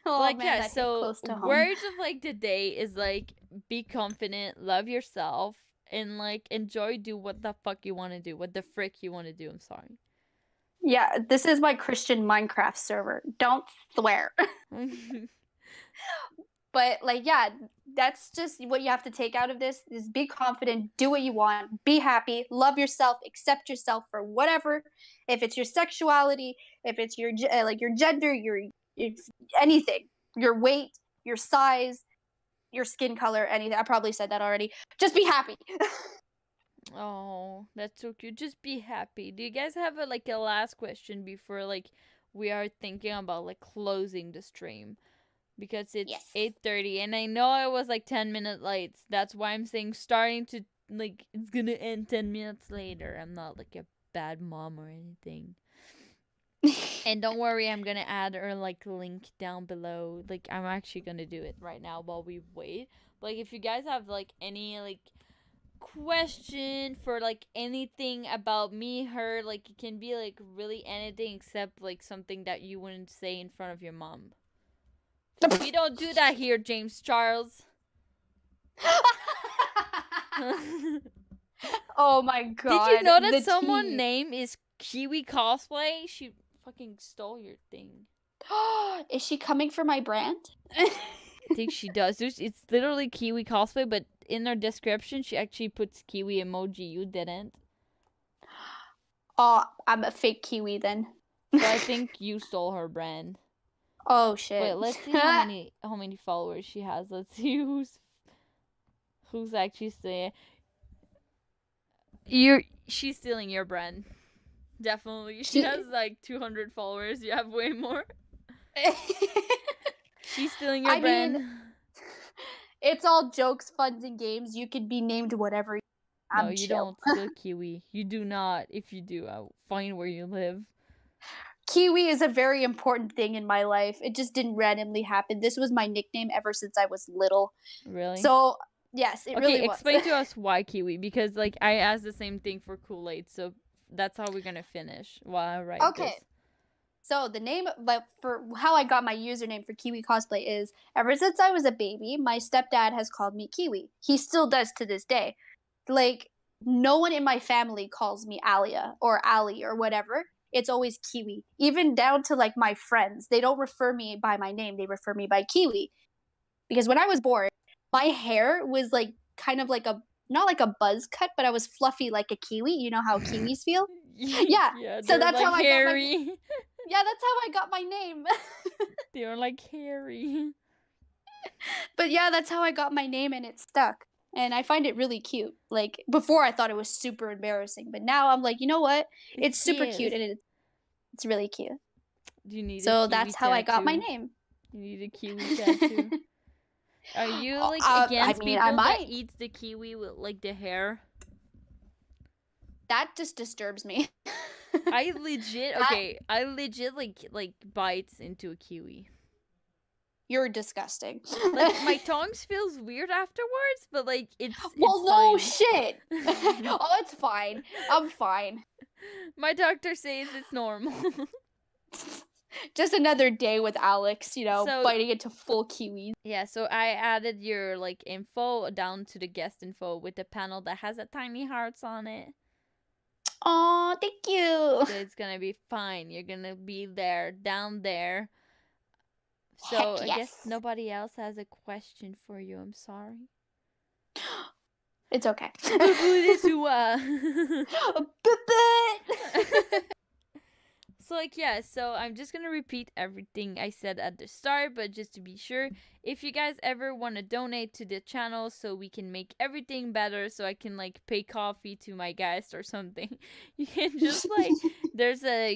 oh like man, yeah, that hit so close to home. words of like the day is like be confident, love yourself, and like enjoy, do what the fuck you want to do, what the frick you want to do. I'm sorry. Yeah, this is my Christian Minecraft server. Don't swear. But like, yeah, that's just what you have to take out of this is be confident, do what you want, be happy, love yourself, accept yourself for whatever. If it's your sexuality, if it's your like your gender, your if anything, your weight, your size, your skin color, anything. I probably said that already. Just be happy. Oh, that's so cute. Just be happy. Do you guys have like a last question before like we are thinking about like closing the stream? Because it's Yes. 8:30 and I know I was like 10 minutes late. That's why I'm saying starting to like it's gonna end 10 minutes later. I'm not like a bad mom or anything. And don't worry, I'm gonna add or like link down below. Like I'm actually gonna do it right now while we wait. Like if you guys have like any like question for like anything about me, her, like it can be like really anything except like something that you wouldn't say in front of your mom. We don't do that here, James Charles. Oh my god. Did you know that the someone's tea. name is Kiwi Cosplay? She fucking stole your thing. Is she coming for my brand? I think she does. It's literally Kiwi Cosplay, but in her description, she actually puts Kiwi emoji. You didn't. Oh, I'm a fake Kiwi then. So I think you stole her brand. Oh shit. Wait, let's see how many followers she has. Let's see who's actually saying she's stealing your brand. Definitely. She has like 200 followers. You have way more. She's stealing your brand. Mean, it's all jokes, funs, and games. You could be named whatever. No, you don't steal Kiwi. You do not. If you do, I'll find where you live. Kiwi is a very important thing in my life. It just didn't randomly happen. This was my nickname ever since I was little. Really? So, yes, it really was. Explain to us why Kiwi, because like I asked the same thing for Kool-Aid, so that's how we're gonna finish while I write this. So the name, but for how I got my username for Kiwi Cosplay is ever since I was a baby, my stepdad has called me Kiwi. He still does to this day. Like no one in my family calls me Alia or Ali or whatever. It's always Kiwi. Even down to like my friends, they don't refer me by my name. They refer me by Kiwi. Because when I was born, my hair was like kind of like a not like a buzz cut, but I was fluffy like a kiwi. You know how kiwis feel? Yeah. So that's like how hairy. I got my Yeah, that's how I got my name. They're like hairy. But yeah, that's how I got my name and it stuck. And I find it really cute. Like before I thought it was super embarrassing, but now I'm like, you know what? It's super cute and it's really cute. Do you need So that's how I got my name. You need a kiwi tattoo. Are you like against people that eats the kiwi with like the hair? That just disturbs me. I legit like bites into a kiwi. You're disgusting. Like, my tongues feels weird afterwards, but like Well, it's no fine. shit. Oh, it's fine. I'm fine. My doctor says it's normal. Just another day with Alex, So biting into full kiwis. yeah, so I added your like info down to the guest info with the panel that has a tiny hearts on it. Oh, thank you. So it's gonna be fine. You're gonna be there, down there. So Heck I yes. guess nobody else has a question for you. I'm sorry. It's okay. So like yeah, so I'm just gonna repeat everything I said at the start, but just to be sure, if you guys ever want to donate to the channel so we can make everything better, so I can like pay coffee to my guest or something, you can just like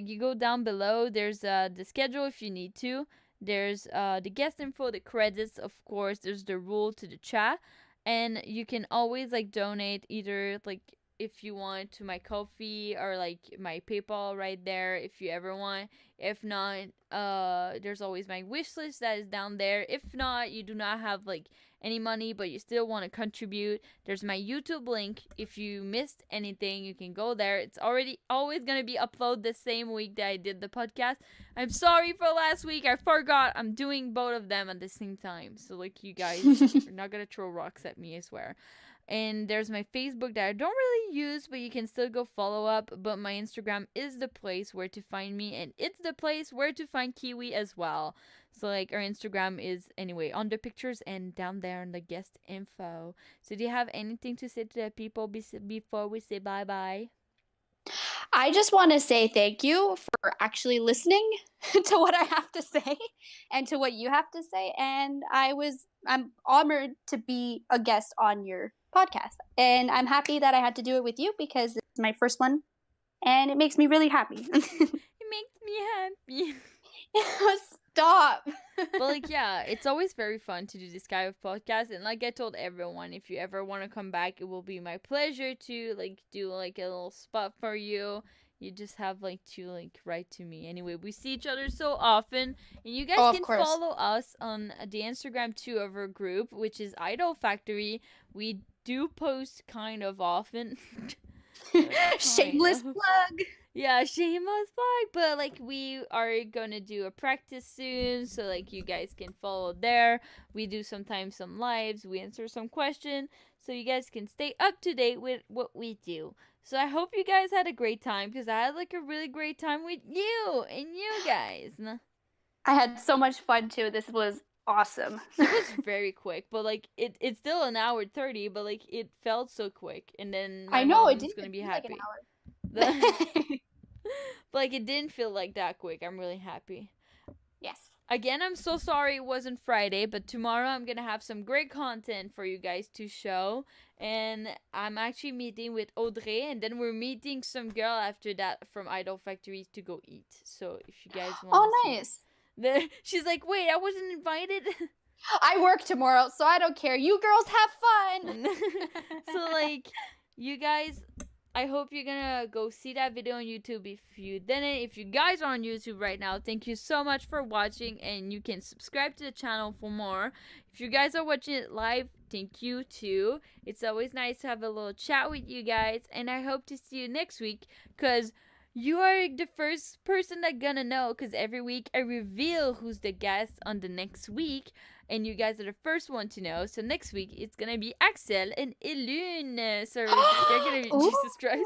you go down below, there's the schedule if you need to, there's the guest info, the credits, of course, there's the rule to the chat, and you can always like donate either like if you want to my Ko-fi or like my PayPal right there if you ever want. If not, there's always my wish list that is down there. If not, you do not have like any money but you still want to contribute, there's my YouTube link. If you missed anything, you can go there. It's already always gonna be uploaded the same week that I did the podcast. I'm sorry for last week, I forgot. I'm doing both of them at the same time, so like you guys are not gonna throw rocks at me, I swear. And there's my Facebook that I don't really use, but you can still go follow up. But my Instagram is the place where to find me, and it's the place where to find Kiwi as well. So like our Instagram is anyway on the pictures and down there in the guest info. So do you have anything to say to the people before we say bye bye? I just want to say thank you for actually listening to what I have to say and to what you have to say. And I'm honored to be a guest on your podcast. And I'm happy that I had to do it with you because it's my first one and it makes me really happy. It makes me happy. Stop. But like yeah, it's always very fun to do this kind of podcast, and like I told everyone, if you ever want to come back, it will be my pleasure to like do like a little spot for you. You just have like to like write to me. Anyway, we see each other so often, and you guys can follow us on the Instagram too of our group, which is Idol Factory. We do post kind of often. Shameless plug. Yeah, shameless plug, but like we are gonna do a practice soon, so like you guys can follow there. We do sometimes some lives, we answer some questions, so you guys can stay up to date with what we do. So I hope you guys had a great time, because I had like a really great time with you and you guys. I had so much fun too. This was awesome. It was very quick, but like it's still an hour 30, but like it felt so quick, and then my I know it mom's didn't gonna be feel happy. like an hour. But like it didn't feel like that quick. I'm really happy. Yes. Again, I'm so sorry it wasn't Friday, but tomorrow I'm gonna have some great content for you guys to show. And I'm actually meeting with Audrey, and then we're meeting some girl after that from Idol Factory to go eat. So if you guys want nice. She's like, wait, I wasn't invited. I work tomorrow, so I don't care. You girls have fun. So like, you guys, I hope you're gonna go see that video on YouTube. If you didn't, if you guys are on YouTube right now, thank you so much for watching, and you can subscribe to the channel for more. If you guys are watching it live, thank you too. It's always nice to have a little chat with you guys, and I hope to see you next week, because you are the first person that gonna know, because every week I reveal who's the guest on the next week, and you guys are the first one to know. So next week it's gonna be Axel and Elune. So they're gonna be Jesus Christ.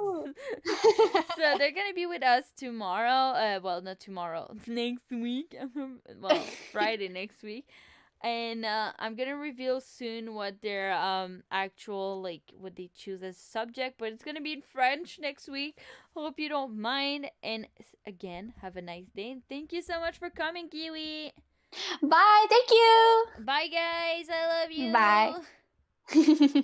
So they're gonna be with us tomorrow. Well, not tomorrow. Next week. Well, Friday next week. And I'm gonna reveal soon what their actual like what they choose as subject, but it's gonna be in French next week. Hope you don't mind. And again, have a nice day. And thank you so much for coming, Kiwi. Bye. Thank you. Bye, guys. I love you. Bye.